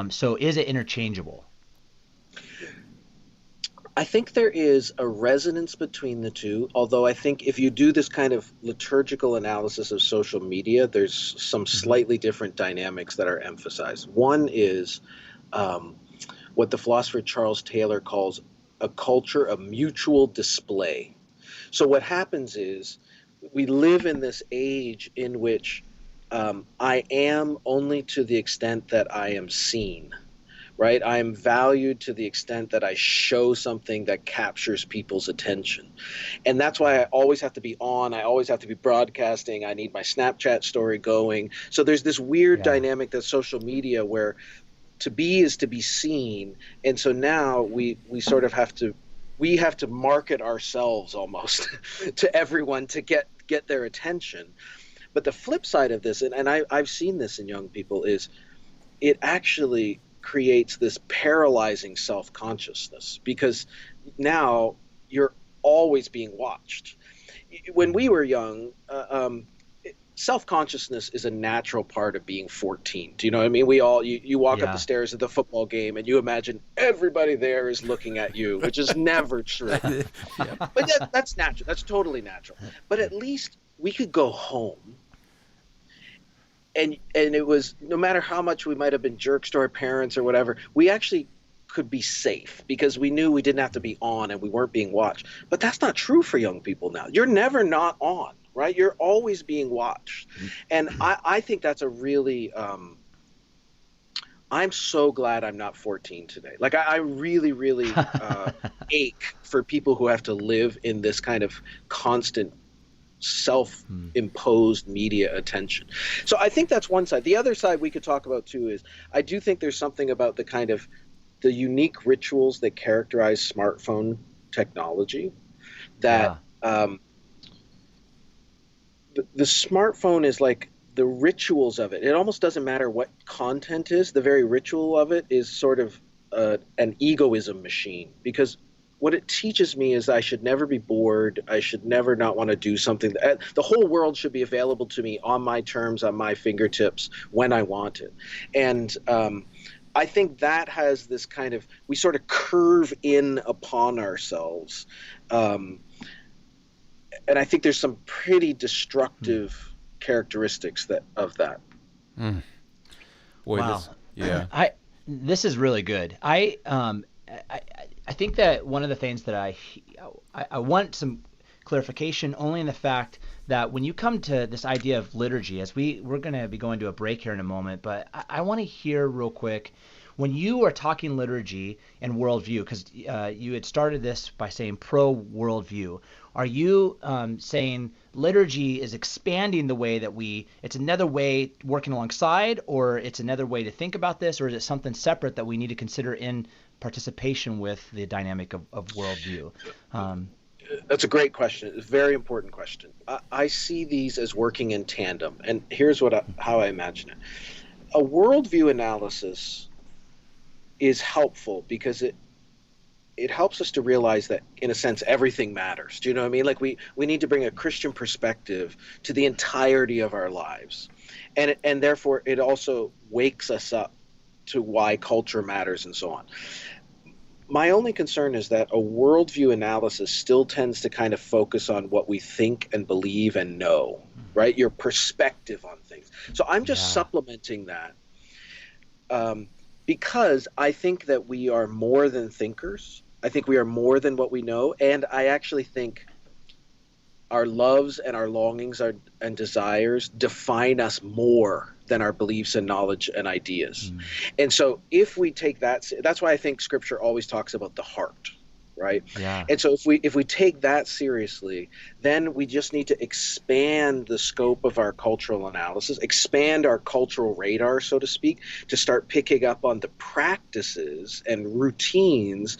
So is it interchangeable? I think there is a resonance between the two, although I think if you do this kind of liturgical analysis of social media, there's some slightly different dynamics that are emphasized. One is what the philosopher Charles Taylor calls a culture of mutual display. So what happens is we live in this age in which I am only to the extent that I am seen. Right? I am valued to the extent that I show something that captures people's attention. And that's why I always have to be on. I always have to be broadcasting. I need my Snapchat story going. So there's this weird dynamic that's social media where to be is to be seen. And so now we sort of have to market ourselves almost to everyone to get their attention. But the flip side of this, and I've seen this in young people, is it actually creates this paralyzing self-consciousness, because now you're always being watched. When we were young, self-consciousness is a natural part of being 14. Do you know what I mean? We all, you walk up the stairs at the football game and you imagine everybody there is looking at you, which is never true. But that's natural. That's totally natural. But at least we could go home. And it was, no matter how much we might have been jerks to our parents or whatever, we actually could be safe because we knew we didn't have to be on and we weren't being watched. But that's not true for young people now. You're never not on, right? You're always being watched. And I think that's a really, I'm so glad I'm not 14 today. Like I really, really ache for people who have to live in this kind of constant self-imposed media attention. So I think that's one side. The other side we could talk about too is I do think there's something about the kind of the unique rituals that characterize smartphone technology that the smartphone is like the rituals of it. It almost doesn't matter what content is. The very ritual of it is sort of an egoism machine, because what it teaches me is I should never be bored. I should never not want to do something. The whole world should be available to me on my terms, on my fingertips, when I want it. And I think that has this kind of, we sort of curve in upon ourselves. And I think there's some pretty destructive characteristics of that. Mm. Boy, wow. This is really good. I think that one of the things that I want some clarification only in the fact that when you come to this idea of liturgy, as we're going to be going to a break here in a moment, but I want to hear real quick, when you are talking liturgy and worldview, because you had started this by saying pro-worldview, are you saying liturgy is expanding the way that it's another way working alongside, or it's another way to think about this, or is it something separate that we need to consider in participation with the dynamic of worldview? That's a great question. It's a very important question. I see these as working in tandem, and here's how I imagine it. A worldview analysis is helpful because it helps us to realize that, in a sense, everything matters. Do you know what I mean? Like we need to bring a Christian perspective to the entirety of our lives, and therefore it also wakes us up to why culture matters and so on. My only concern is that a worldview analysis still tends to kind of focus on what we think and believe and know, right? Your perspective on things. So I'm just supplementing that because I think that we are more than thinkers. I think we are more than what we know. And I actually think our loves and our longings and desires define us more than our beliefs and knowledge and ideas. And so if we take that's why I think Scripture always talks about the heart, right? Yeah. And so if we take that seriously, then we just need to expand the scope of our cultural analysis, expand our cultural radar, so to speak, to start picking up on the practices and routines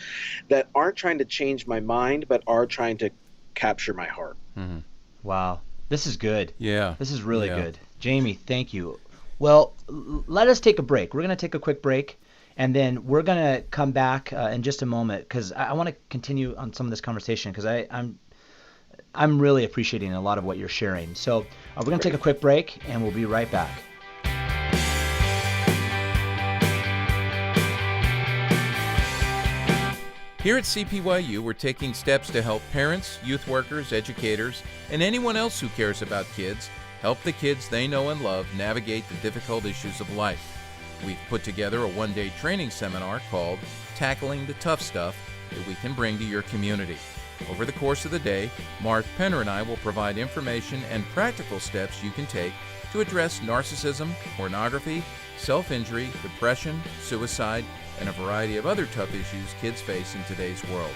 that aren't trying to change my mind, but are trying to capture my heart. Mm-hmm. Wow. This is good. Yeah. This is really good. Jamie, thank you. Well, let us take a break. We're going to take a quick break. And then we're going to come back in just a moment because I want to continue on some of this conversation because I'm really appreciating a lot of what you're sharing. So we're going to take a quick break and we'll be right back. Here at CPYU, we're taking steps to help parents, youth workers, educators, and anyone else who cares about kids help the kids they know and love navigate the difficult issues of life. We've put together a one-day training seminar called Tackling the Tough Stuff that we can bring to your community. Over the course of the day, Mark Penner and I will provide information and practical steps you can take to address narcissism, pornography, self-injury, depression, suicide, and a variety of other tough issues kids face in today's world.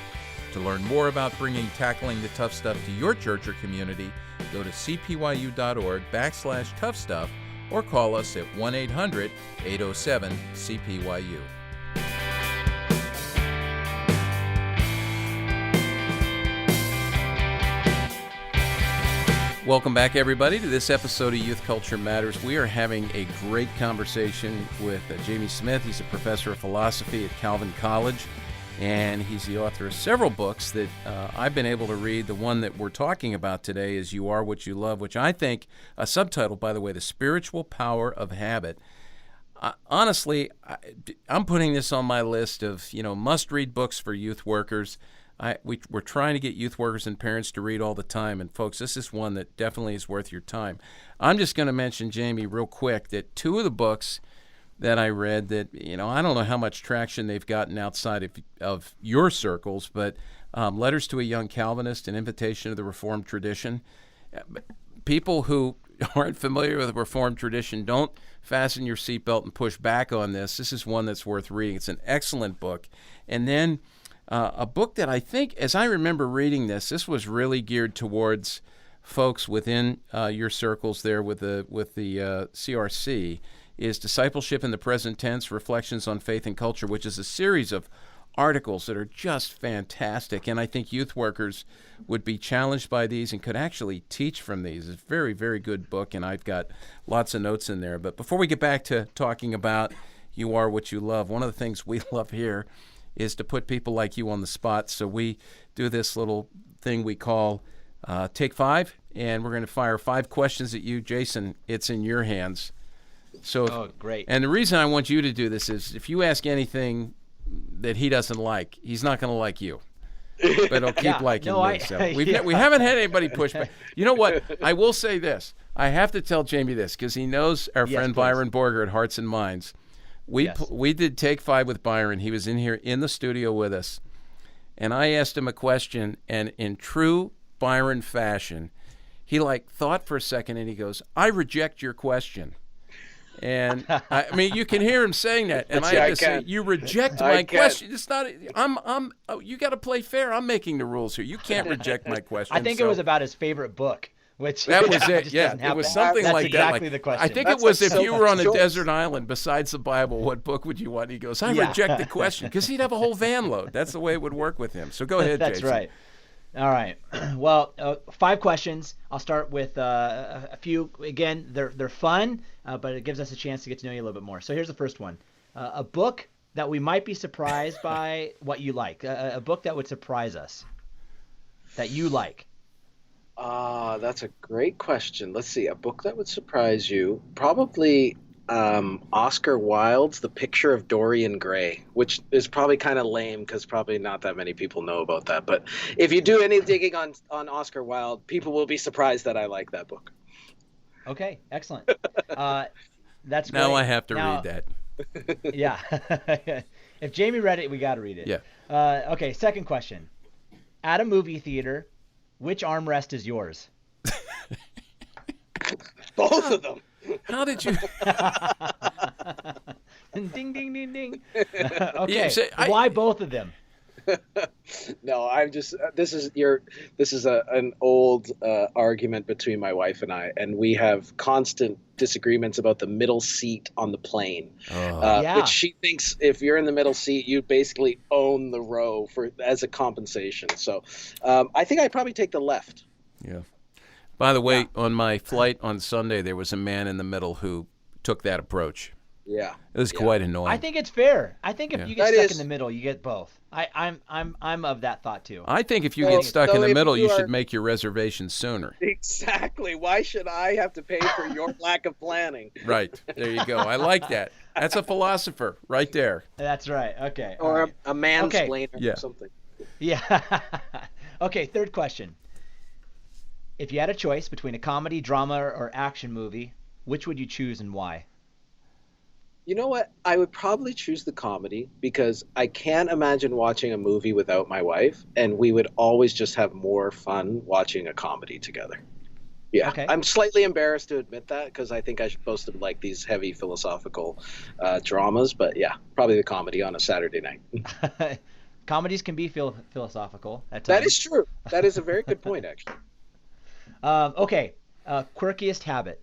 To learn more about bringing Tackling the Tough Stuff to your church or community, go to cpyu.org/toughstuff or call us at 1-800-807-CPYU. Welcome back, everybody, to this episode of Youth Culture Matters. We are having a great conversation with Jamie Smith. He's a professor of philosophy at Calvin College, and he's the author of several books that I've been able to read. The one that we're talking about today is You Are What You Love, which I think, a subtitle, by the way, The Spiritual Power of Habit. Honestly, I'm putting this on my list of, must-read books for youth workers. We're trying to get youth workers and parents to read all the time, and folks, this is one that definitely is worth your time. I'm just going to mention, Jamie, real quick, that two of the books that I read that, I don't know how much traction they've gotten outside of your circles, but Letters to a Young Calvinist, An Invitation to the Reformed Tradition. People who aren't familiar with the Reformed tradition, don't fasten your seatbelt and push back on this. This is one that's worth reading. It's an excellent book. And then a book that I think, as I remember reading this was really geared towards folks within your circles there with the CRC, is Discipleship in the Present Tense, Reflections on Faith and Culture, which is a series of articles that are just fantastic. And I think youth workers would be challenged by these and could actually teach from these. It's a very, very good book, and I've got lots of notes in there. But before we get back to talking about You Are What You Love, one of the things we love here is to put people like you on the spot. So we do this little thing we call Take Five, and we're going to fire 5 questions at you. Jason, it's in your hands. So, great. And the reason I want you to do this is if you ask anything that he doesn't like, he's not going to like you. But he'll keep liking you. So we haven't had anybody push back. You know what? I will say this. I have to tell Jamie this because he knows our friend Byron Borger at Hearts and Minds. We did Take 5 with Byron. He was in here in the studio with us. And I asked him a question, and in true Byron fashion, he thought for a second, and he goes, "I reject your question." And I mean, you can hear him saying that, and I have to say, "You reject my question." It's not. You got to play fair. I'm making the rules here. You can't reject my question. I think it was about his favorite book. Which that was it. Yeah, it was something That's like exactly that. the question. I think it was if you were on a desert island besides the Bible, what book would you want? He goes, "I reject the question," because he'd have a whole van load. That's the way it would work with him. So go ahead, That's Jason. right. All right. Well, 5 questions. I'll start with a few. Again, they're fun, but it gives us a chance to get to know you a little bit more. So here's the first one. A book that we might be surprised by what you like. A book that would surprise us that you like. That's a great question. Let's see. A book that would surprise you. Probably Oscar Wilde's The Picture of Dorian Gray, which is probably kind of lame because probably not that many people know about that. But if you do any digging on Oscar Wilde, people will be surprised that I like that book. Okay, excellent. That's great. Now I have to read that. Yeah. If Jamie read it, we got to read it. Yeah. Okay, second question. At a movie theater, which armrest is yours? Both of them. How did you? Ding, ding, ding, ding. Okay. Why both of them? No, I'm just. This is an old argument between my wife and I, and we have constant disagreements about the middle seat on the plane. Which she thinks if you're in the middle seat, you basically own the row as a compensation. So, I think I'd probably take the left. Yeah. By the way, on my flight on Sunday, there was a man in the middle who took that approach. Yeah. It was quite annoying. I think it's fair. I think if Yeah. you get That stuck is- in the middle, you get both. I'm of that thought too. I think if you Well, get stuck so in the if middle, you you are- should make your reservation sooner. Exactly. Why should I have to pay for your lack of planning? Right. There you go. I like that. That's a philosopher right there. That's right. Okay. all Or right. a mansplainer Yeah. or something. Yeah. Okay, third question. If you had a choice between a comedy, drama, or action movie, which would you choose and why? You know what? I would probably choose the comedy because I can't imagine watching a movie without my wife, and we would always just have more fun watching a comedy together. Yeah, Okay. I'm slightly embarrassed to admit that because I think I'm supposed to like these heavy philosophical dramas, but yeah, probably the comedy on a Saturday night. Comedies can be philosophical at times. That is true. That is a very good point, actually. Okay. Quirkiest habit.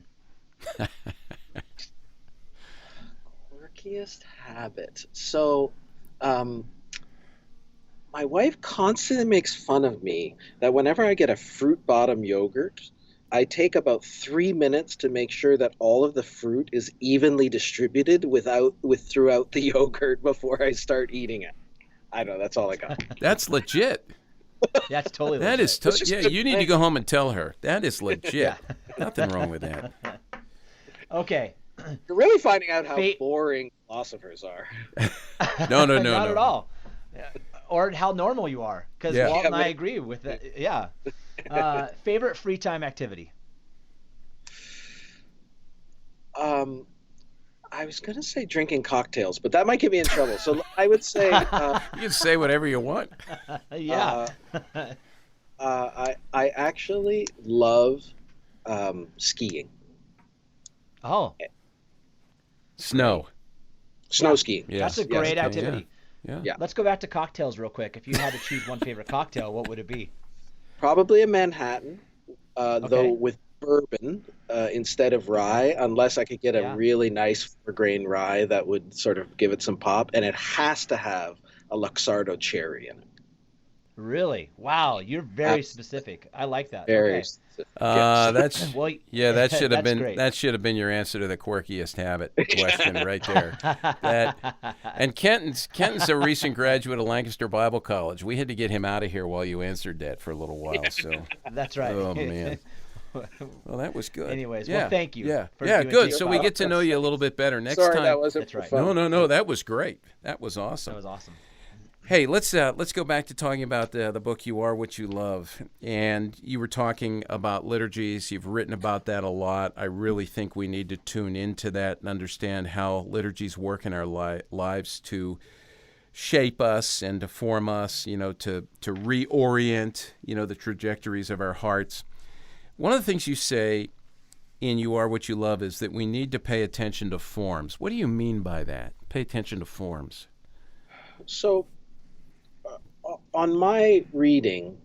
Quirkiest habit. So, my wife constantly makes fun of me that whenever I get a fruit bottom yogurt, I take about 3 minutes to make sure that all of the fruit is evenly distributed throughout the yogurt before I start eating it. I know, that's all I got. That's legit. That's totally That legit. is It's just yeah. good You need to planning. go home and tell her that is legit. Yeah. Nothing wrong with that. Okay. You're really finding out how Fate- boring philosophers are. No. Not at all. Or how normal you are, because Yeah. Walt and Yeah, I but- agree with that. Yeah. Favorite free time activity. I was going to say drinking cocktails, but that might get me in trouble. So I would say You can say whatever you want. Yeah. I actually love skiing, Oh, Snow. snow skiing. Yeah. that's a great okay, activity. Yeah. Yeah. Let's go back to cocktails real quick. If you had to choose one favorite cocktail, what would it be? Probably a Manhattan, Okay. though with bourbon instead of rye, unless I could get a Yeah. really nice 4-grain rye that would sort of give it some pop, and it has to have a Luxardo cherry in it. Really? Wow, you're very Abs- specific. I like that. Very Okay. specific. That's Well, yeah. That should have that's been great. that should have been your answer to the quirkiest habit question right there. And Kenton's a recent graduate of Lancaster Bible College. We had to get him out of here while you answered that for a little while. So That's right. oh man. Well, that was good. Anyways, yeah. well, thank you Yeah, for yeah, doing good. this So we podcast. get to know you a little bit better next Sorry, time. that wasn't That's for right. fun. No, that was great. That was awesome. That was awesome. Hey, let's go back to talking about the book You Are What You Love, and you were talking about liturgies. You've written about that a lot. I really think we need to tune into that and understand how liturgies work in our lives to shape us and to form us. To reorient the trajectories of our hearts. One of the things you say in You Are What You Love is that we need to pay attention to forms. What do you mean by that? Pay attention to forms. So, on my reading,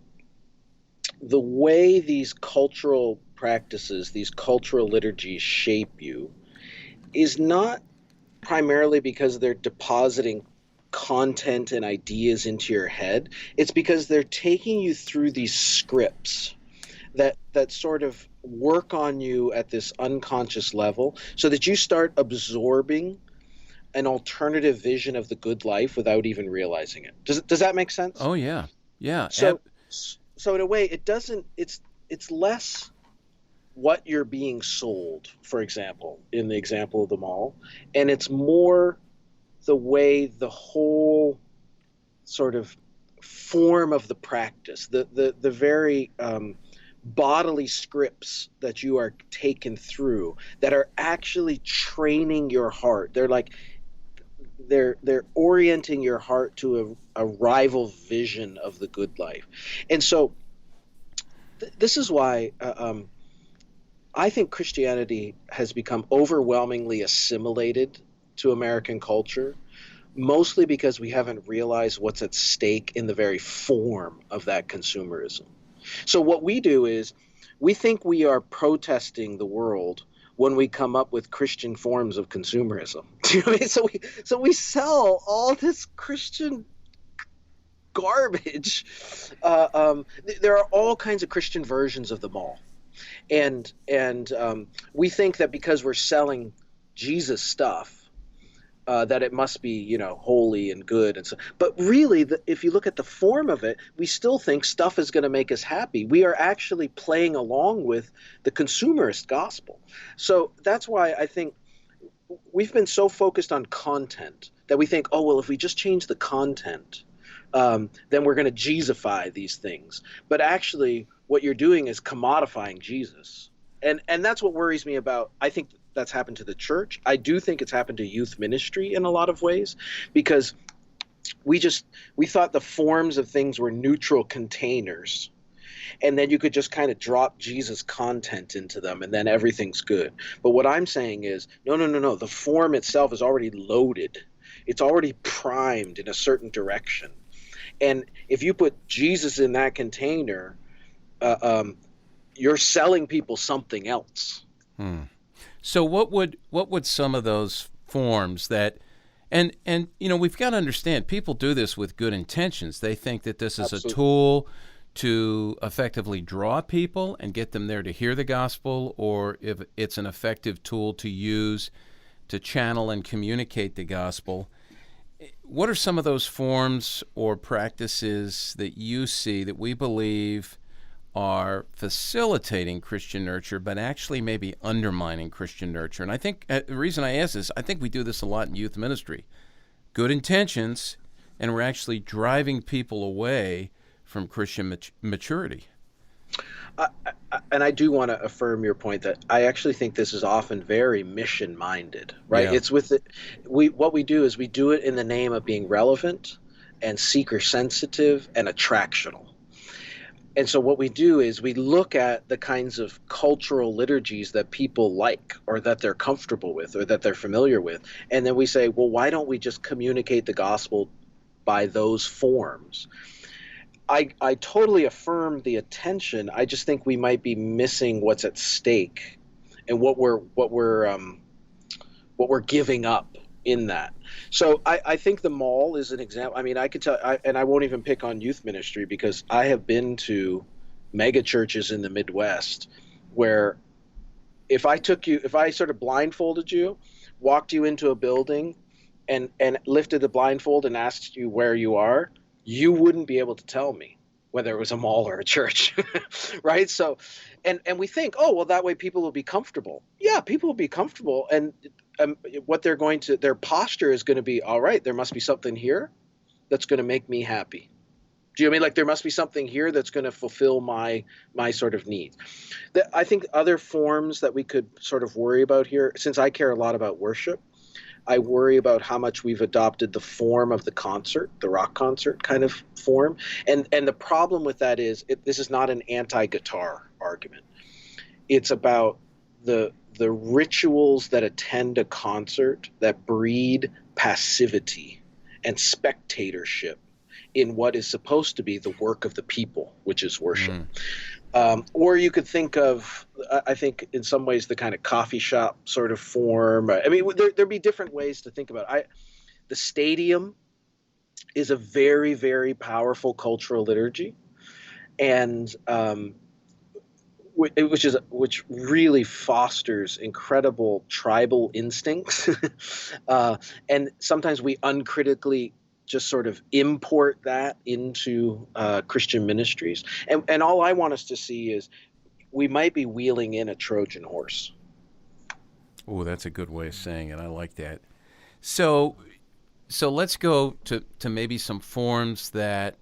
the way these cultural practices, these cultural liturgies shape you is not primarily because they're depositing content and ideas into your head. It's because they're taking you through these scripts that sort of work on you at this unconscious level so that you start absorbing an alternative vision of the good life without even realizing it. Does that make sense? Oh yeah, yeah. So in a way, it doesn't. It's less what you're being sold, for example, in the example of the mall, and it's more the way the whole sort of form of the practice, the very bodily scripts that you are taken through that are actually training your heart. They're like they're orienting your heart to a rival vision of the good life. And so this is why I think Christianity has become overwhelmingly assimilated to American culture, mostly because we haven't realized what's at stake in the very form of that consumerism. So what we do is we think we are protesting the world when we come up with Christian forms of consumerism. Do you know what I mean? So we sell all this Christian garbage. There are all kinds of Christian versions of the mall, and we think that because we're selling Jesus stuff, that it must be, holy and good and so. But really, if you look at the form of it, we still think stuff is going to make us happy. We are actually playing along with the consumerist gospel. So that's why I think we've been so focused on content that we think, oh, well, if we just change the content, then we're going to Jesusify these things. But actually, what you're doing is commodifying Jesus. And that's what worries me about, I think that's happened to the church. I do think it's happened to youth ministry in a lot of ways, because we thought the forms of things were neutral containers. And then you could just kind of drop Jesus content into them and then everything's good. But what I'm saying is, no. The form itself is already loaded. It's already primed in a certain direction. And if you put Jesus in that container, you're selling people something else. So what would some of those forms that, and we've got to understand, people do this with good intentions. They think that this is Absolutely. a tool to effectively draw people and get them there to hear the gospel, or if it's an effective tool to use to channel and communicate the gospel. What are some of those forms or practices that you see that we believe are facilitating Christian nurture, but actually maybe undermining Christian nurture? And I think the reason I ask this, I think we do this a lot in youth ministry. Good intentions, and we're actually driving people away from Christian maturity. And I do want to affirm your point that I actually think this is often very mission-minded, right? Yeah. It's with what we do is we do it in the name of being relevant and seeker-sensitive and attractional. And so what we do is we look at the kinds of cultural liturgies that people like, or that they're comfortable with, or that they're familiar with, and then we say, well, why don't we just communicate the gospel by those forms? I totally affirm the attention. I just think we might be missing what's at stake and what we're giving up in that. So I think the mall is an example. I mean, I could tell, and I won't even pick on youth ministry, because I have been to mega churches in the Midwest where if I sort of blindfolded you, walked you into a building, and lifted the blindfold and asked you where you are, you wouldn't be able to tell me whether it was a mall or a church, right? So, and we think, oh, well, that way people will be comfortable. Yeah, people will be comfortable, and their posture is going to be, all right, there must be something here that's going to make me happy. Do you know what I mean? Like, there must be something here that's going to fulfill my sort of needs. I think other forms that we could sort of worry about here, since I care a lot about worship, I worry about how much we've adopted the form of the concert, the rock concert kind of form. And the problem with that is this is not an anti-guitar argument. It's about the rituals that attend a concert that breed passivity and spectatorship in what is supposed to be the work of the people, which is worship. Or you could think of, I think, in some ways, the kind of coffee shop sort of form. I mean, there'd be different ways to think about it. The stadium is a very, very powerful cultural liturgy, and which really fosters incredible tribal instincts. And sometimes we uncritically just sort of import that into Christian ministries. And all I want us to see is we might be wheeling in a Trojan horse. Oh, that's a good way of saying it. I like that. So let's go to maybe some forms that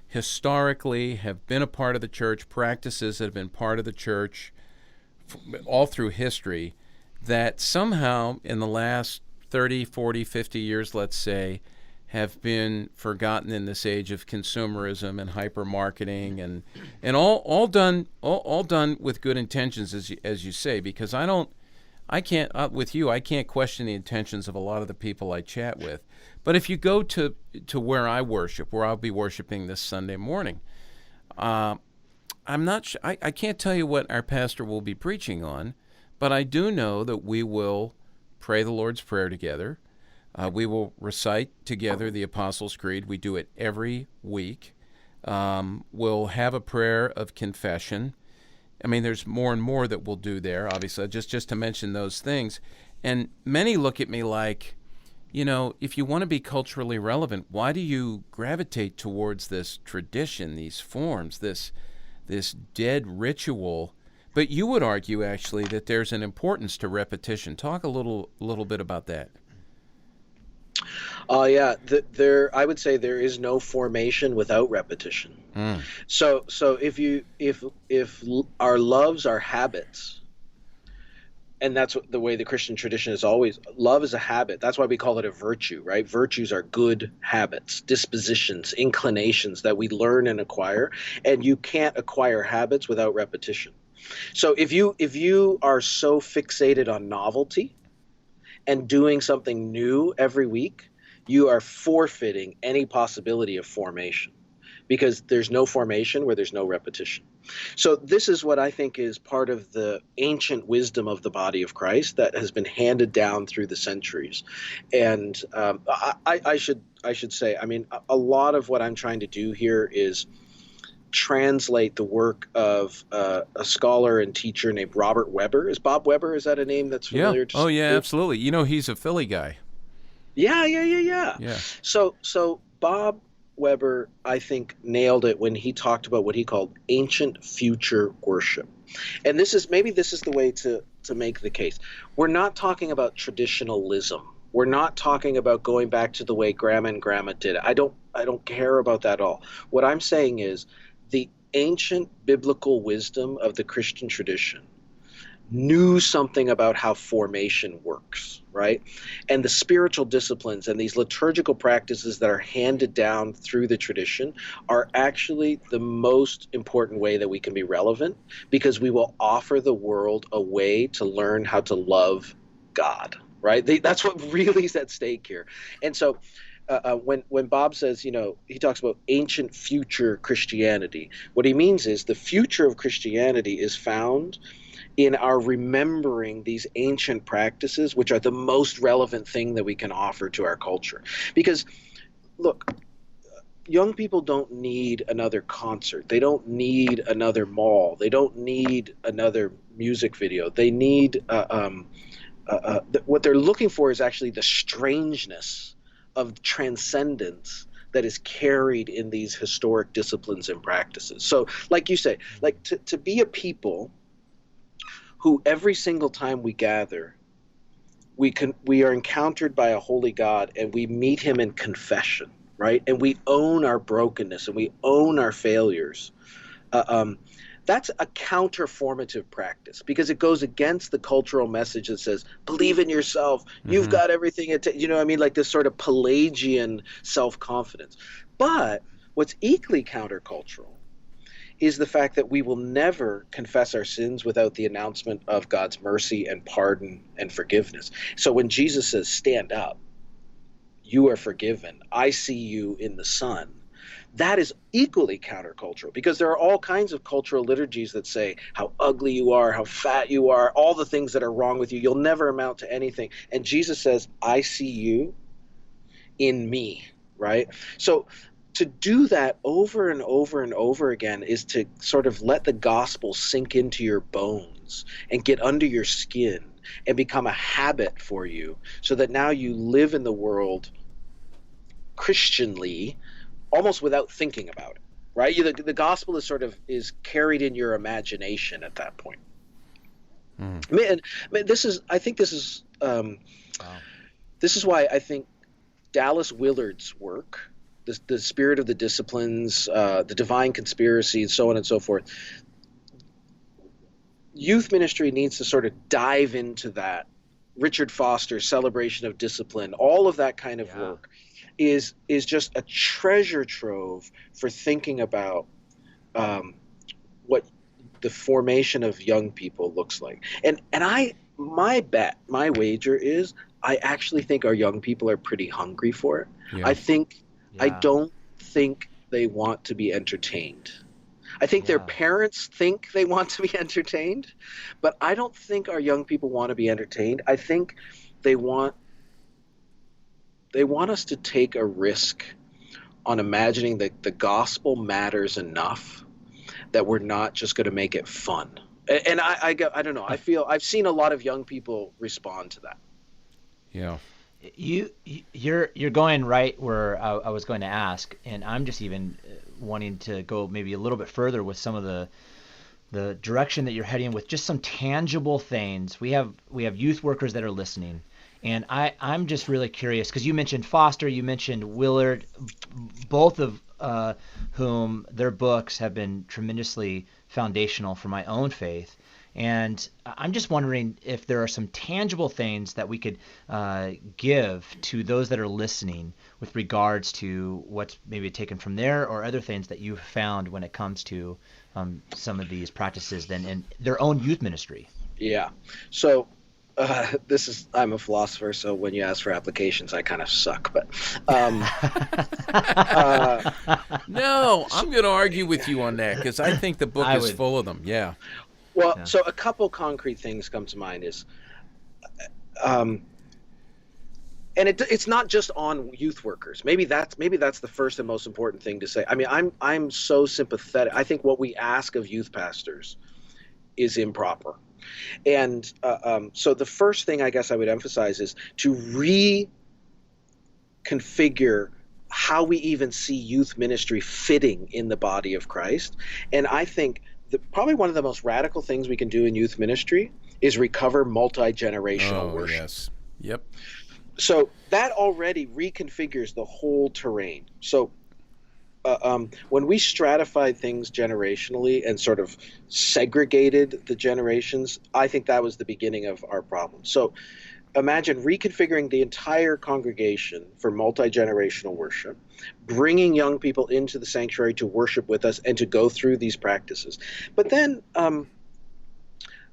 historically have been a part of the church, practices that have been part of the church all through history, that somehow in the last 30, 40, 50 years, let's say, have been forgotten in this age of consumerism and hyper-marketing and all done with good intentions, as you say, because I can't question the intentions of a lot of the people I chat with. But if you go to where I worship, where I'll be worshiping this Sunday morning, I'm not I can't tell you what our pastor will be preaching on, but I do know that we will pray the Lord's Prayer together. We will recite together the Apostles' Creed. We do it every week. We'll have a prayer of confession. I mean, there's more and more that we'll do there, obviously, just to mention those things. And many look at me like, if you want to be culturally relevant, why do you gravitate towards this tradition, these forms, this dead ritual? But you would argue, actually, that there's an importance to repetition. Talk a little bit about that. Yeah, I would say there is no formation without repetition. So if our loves are habits, and that's the way the Christian tradition is always, love is a habit. That's why we call it a virtue, right? Virtues are good habits, dispositions, inclinations that we learn and acquire, and you can't acquire habits without repetition. So if you are so fixated on novelty and doing something new every week, you are forfeiting any possibility of formation, because there's no formation where there's no repetition. So this is what I think is part of the ancient wisdom of the body of Christ that has been handed down through the centuries. And I should say, I mean, a lot of what I'm trying to do here is translate the work of a scholar and teacher named Robert Weber. Is Bob Weber, is that a name that's familiar? Yeah. Oh, yeah, absolutely. He's a Philly guy. Yeah. So Bob Weber, I think, nailed it when he talked about what he called ancient future worship. And this is the way to make the case. We're not talking about traditionalism. We're not talking about going back to the way grandma and grandma did it. I don't care about that at all. What I'm saying is the ancient biblical wisdom of the Christian tradition knew something about how formation works, right? And the spiritual disciplines and these liturgical practices that are handed down through the tradition are actually the most important way that we can be relevant, because we will offer the world a way to learn how to love God, right? That's what really is at stake here. And so when Bob says, he talks about ancient future Christianity, what he means is the future of Christianity is found in our remembering these ancient practices, which are the most relevant thing that we can offer to our culture. Because, look, young people don't need another concert. They don't need another mall. They don't need another music video. They need what they're looking for is actually the strangeness of transcendence that is carried in these historic disciplines and practices. So, like you say, like to be a people who every single time we gather, we are encountered by a holy God, and we meet him in confession, right? And we own our brokenness and we own our failures. That's a counterformative practice, because it goes against the cultural message that says, believe in yourself, you've got everything, like this sort of Pelagian self-confidence. But what's equally countercultural is the fact that we will never confess our sins without the announcement of God's mercy and pardon and forgiveness. So when Jesus says, stand up, you are forgiven, I see you in the Son, that is equally countercultural, because there are all kinds of cultural liturgies that say how ugly you are, how fat you are, all the things that are wrong with you. You'll never amount to anything. And Jesus says, I see you in me, right? So to do that over and over and over again is to sort of let the gospel sink into your bones and get under your skin and become a habit for you, so that now you live in the world Christianly, almost without thinking about it, right? The gospel is carried in your imagination at that point. This is why I think Dallas Willard's work, the spirit of the disciplines, the divine conspiracy, and so on and so forth, youth ministry needs to sort of dive into that. Richard Foster's celebration of discipline, all of that kind of work is just a treasure trove for thinking about what the formation of young people looks like. And my wager is I actually think our young people are pretty hungry for it. I don't think they want to be entertained. I think their parents think they want to be entertained, but I don't think our young people want to be entertained. I think they want us to take a risk on imagining that the gospel matters enough that we're not just going to make it fun. And I don't know. I feel I've seen a lot of young people respond to that. Yeah. You're going right where I was going to ask, and I'm just even wanting to go maybe a little bit further with some of the direction that you're heading with just some tangible things. We have youth workers that are listening, and I'm just really curious because you mentioned Foster, you mentioned Willard, both of whom their books have been tremendously foundational for my own faith. And I'm just wondering if there are some tangible things that we could give to those that are listening with regards to what's maybe taken from there or other things that you've found when it comes to some of these practices then in their own youth ministry. Yeah. So I'm a philosopher, so when you ask for applications, I kind of suck. But no, I'm going to argue with you on that because I think the book is full of them. Yeah. Well, Yeah. so a couple concrete things come to mind is, and it's not just on youth workers. Maybe that's the first and most important thing to say. I mean, I'm so sympathetic. I think what we ask of youth pastors is improper. And so the first thing I guess I would emphasize is to reconfigure how we even see youth ministry fitting in the body of Christ. And I think probably one of the most radical things we can do in youth ministry is recover multi-generational worship. Yes. Yep. So that already reconfigures the whole terrain. So when we stratified things generationally and sort of segregated the generations, I think that was the beginning of our problem. So imagine reconfiguring the entire congregation for multi-generational worship, bringing young people into the sanctuary to worship with us and to go through these practices. But then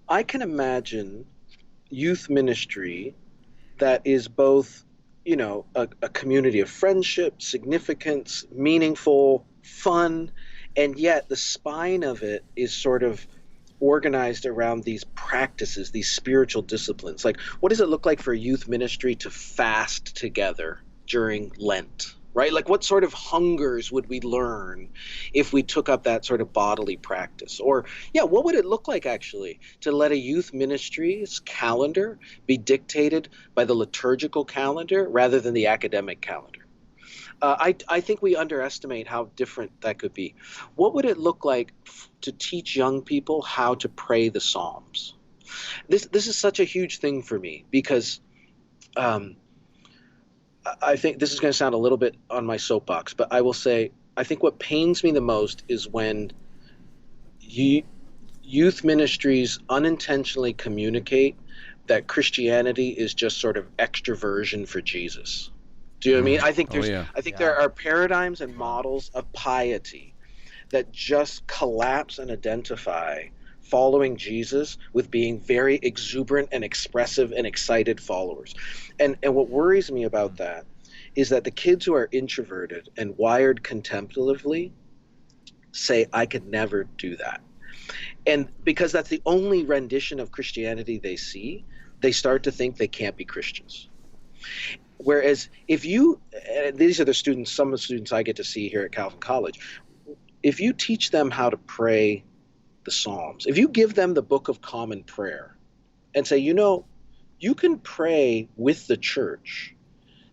I can imagine youth ministry that is both, a community of friendship, significance, meaningful, fun, and yet the spine of it is sort of organized around these practices, these spiritual disciplines. Like, what does it look like for youth ministry to fast together during Lent, right? Like, what sort of hungers would we learn if we took up that sort of bodily practice? Or, what would it look like actually to let a youth ministry's calendar be dictated by the liturgical calendar rather than the academic calendar? I think we underestimate how different that could be. What would it look like to teach young people how to pray the Psalms? This is such a huge thing for me because I think this is going to sound a little bit on my soapbox, but I will say I think what pains me the most is when youth ministries unintentionally communicate that Christianity is just sort of extroversion for Jesus. Do you know what I mean? I think there are paradigms and models of piety that just collapse and identify following Jesus with being very exuberant and expressive and excited followers. And what worries me about that is that the kids who are introverted and wired contemplatively say, I could never do that. And because that's the only rendition of Christianity they see, they start to think they can't be Christians. Whereas if these are the students, some of the students I get to see here at Calvin College, if you teach them how to pray the Psalms, if you give them the Book of Common Prayer and say, you can pray with the church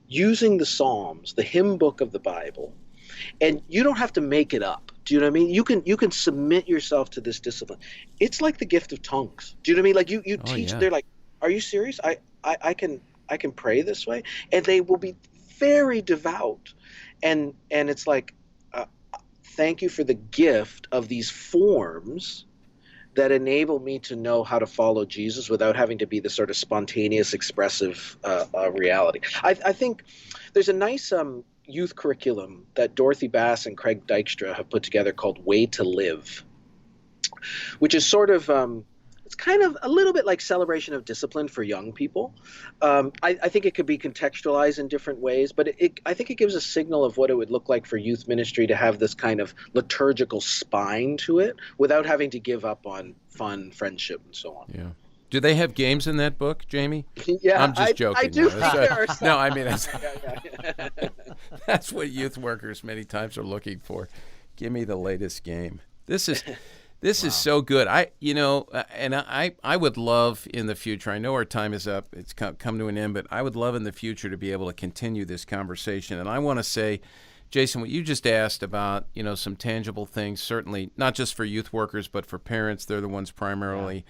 using the Psalms, the hymn book of the Bible, and you don't have to make it up. Do you know what I mean? You can submit yourself to this discipline. It's like the gift of tongues. Do you know what I mean? Like you teach, they're like, are you serious? I can pray this way, and they will be very devout, and it's like, thank you for the gift of these forms that enable me to know how to follow Jesus without having to be the sort of spontaneous, expressive reality. I think there's a nice youth curriculum that Dorothy Bass and Craig Dykstra have put together called Way to Live, which is sort of it's kind of a little bit like celebration of discipline for young people. I think it could be contextualized in different ways, but I think it gives a signal of what it would look like for youth ministry to have this kind of liturgical spine to it without having to give up on fun, friendship, and so on. Yeah. Do they have games in that book, Jamie? Yeah, I'm just joking. I do think there are some. No, I mean, that's what youth workers many times are looking for. Give me the latest game. This This is so good. I would love in the future, I know our time is up, it's come to an end, but I would love in the future to be able to continue this conversation. And I want to say, Jason, what you just asked about, some tangible things, certainly not just for youth workers, but for parents. They're the ones primarily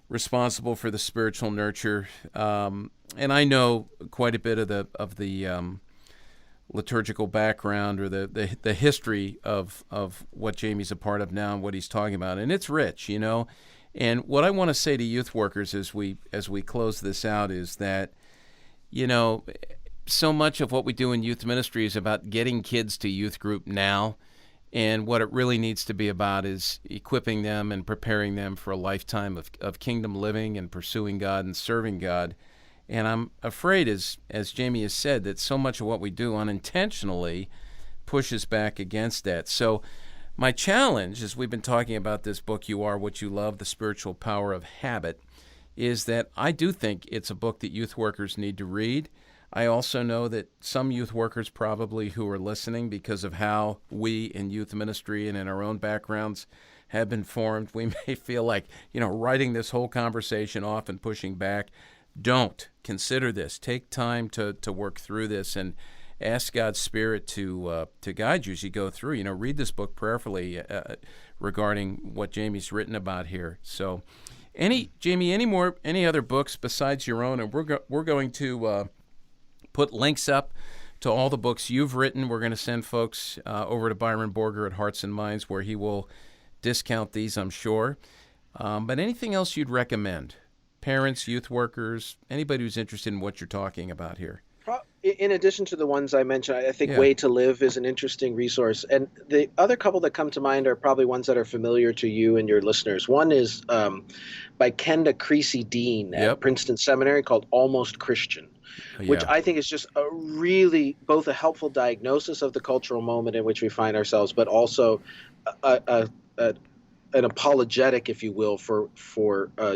responsible for the spiritual nurture. And I know quite a bit of the liturgical background or the history of what Jamie's a part of now and what he's talking about, and it's rich, And what I want to say to youth workers as we close this out is that, so much of what we do in youth ministry is about getting kids to youth group now, and what it really needs to be about is equipping them and preparing them for a lifetime of kingdom living and pursuing God and serving God. And I'm afraid, as Jamie has said, that so much of what we do unintentionally pushes back against that. So my challenge, as we've been talking about this book, You Are What You Love, The Spiritual Power of Habit, is that I do think it's a book that youth workers need to read. I also know that some youth workers probably who are listening, because of how we in youth ministry and in our own backgrounds have been formed, we may feel like, writing this whole conversation off and pushing back. Don't. Consider this. Take time to work through this and ask God's Spirit to guide you as you go through. Read this book prayerfully regarding what Jamie's written about here. So, Jamie, any other books besides your own? And we're going to put links up to all the books you've written. We're going to send folks over to Byron Borger at Hearts and Minds, where he will discount these, I'm sure. But anything else you'd recommend? Parents, youth workers, anybody who's interested in what you're talking about here. In addition to the ones I mentioned, I think Way to Live is an interesting resource. And the other couple that come to mind are probably ones that are familiar to you and your listeners. One is by Kenda Creasy-Dean at Princeton Seminary, called Almost Christian, which I think is just a really both a helpful diagnosis of the cultural moment in which we find ourselves, but also an apologetic, if you will, for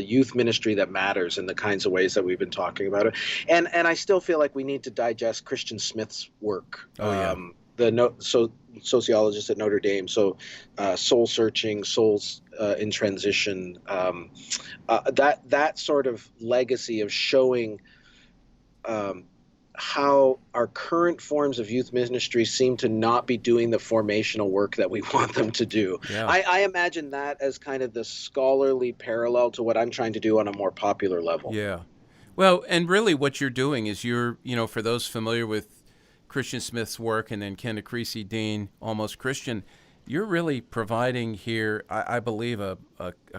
youth ministry that matters in the kinds of ways that we've been talking about it. And I still feel like we need to digest Christian Smith's work, the sociologist at Notre Dame. So Soul Searching, Souls in Transition, that sort of legacy of showing how our current forms of youth ministry seem to not be doing the formational work that we want them to do. Yeah. I imagine that as kind of the scholarly parallel to what I'm trying to do on a more popular level. Yeah. Well, and really what you're doing is for those familiar with Christian Smith's work and then Kenda Creasy-Dean, Almost Christian, you're really providing here, I believe, a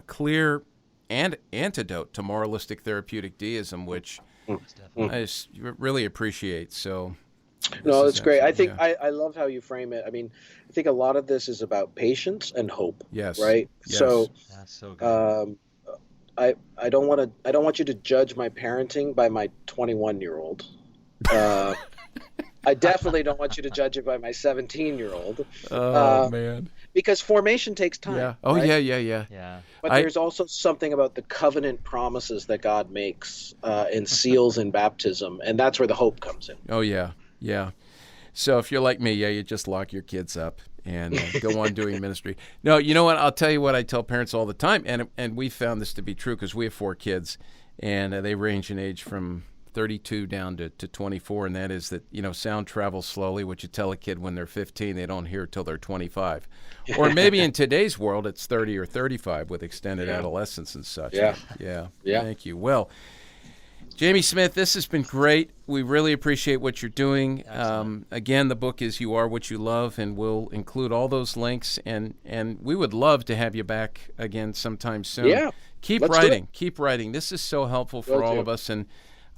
clear antidote to moralistic therapeutic deism, which I just really appreciate. So, no, that's great. I think I love how you frame it. I mean, I think a lot of this is about patience and hope. Yes. Right. Yes. So, that's so good. I don't want you to judge my parenting by my 21-year-old. I definitely don't want you to judge it by my 17-year-old. Oh man. Because formation takes time. Yeah. Oh, right? Yeah. But there's also something about the covenant promises that God makes and seals in baptism, and that's where the hope comes in. Oh, yeah. So if you're like me, you just lock your kids up and go on doing ministry. No, you know what? I'll tell you what I tell parents all the time, and we found this to be true because we have 4 kids, and they range in age from 32 down to 24, and that is that, sound travels slowly. What you tell a kid when they're 15, they don't hear till they're 25. Or maybe in today's world, it's 30 or 35 with extended adolescence and such. Yeah. Thank you. Well, Jamie Smith, this has been great. We really appreciate what you're doing. Again, the book is You Are What You Love, and we'll include all those links, and we would love to have you back again sometime soon. Yeah. Keep writing. This is so helpful for all of us, and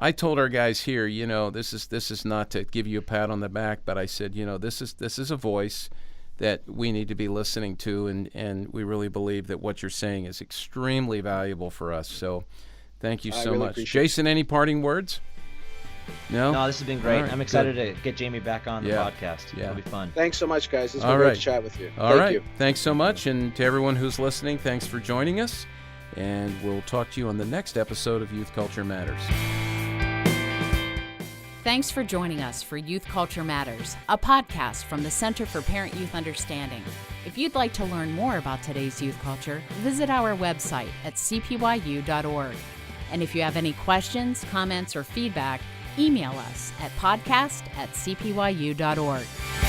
I told our guys here, this is not to give you a pat on the back, but I said, this is a voice that we need to be listening to, and we really believe that what you're saying is extremely valuable for us. So thank you so much. Jason, any parting words? No, this has been great. Right, I'm excited to get Jamie back on the podcast. It'll be fun. Thanks so much, guys. It's been great to chat with you. Thank you. Thanks so much, and to everyone who's listening, thanks for joining us, and we'll talk to you on the next episode of Youth Culture Matters. Thanks for joining us for Youth Culture Matters, a podcast from the Center for Parent-Youth Understanding. If you'd like to learn more about today's youth culture, visit our website at cpyu.org. And if you have any questions, comments, or feedback, email us at podcast@cpyu.org.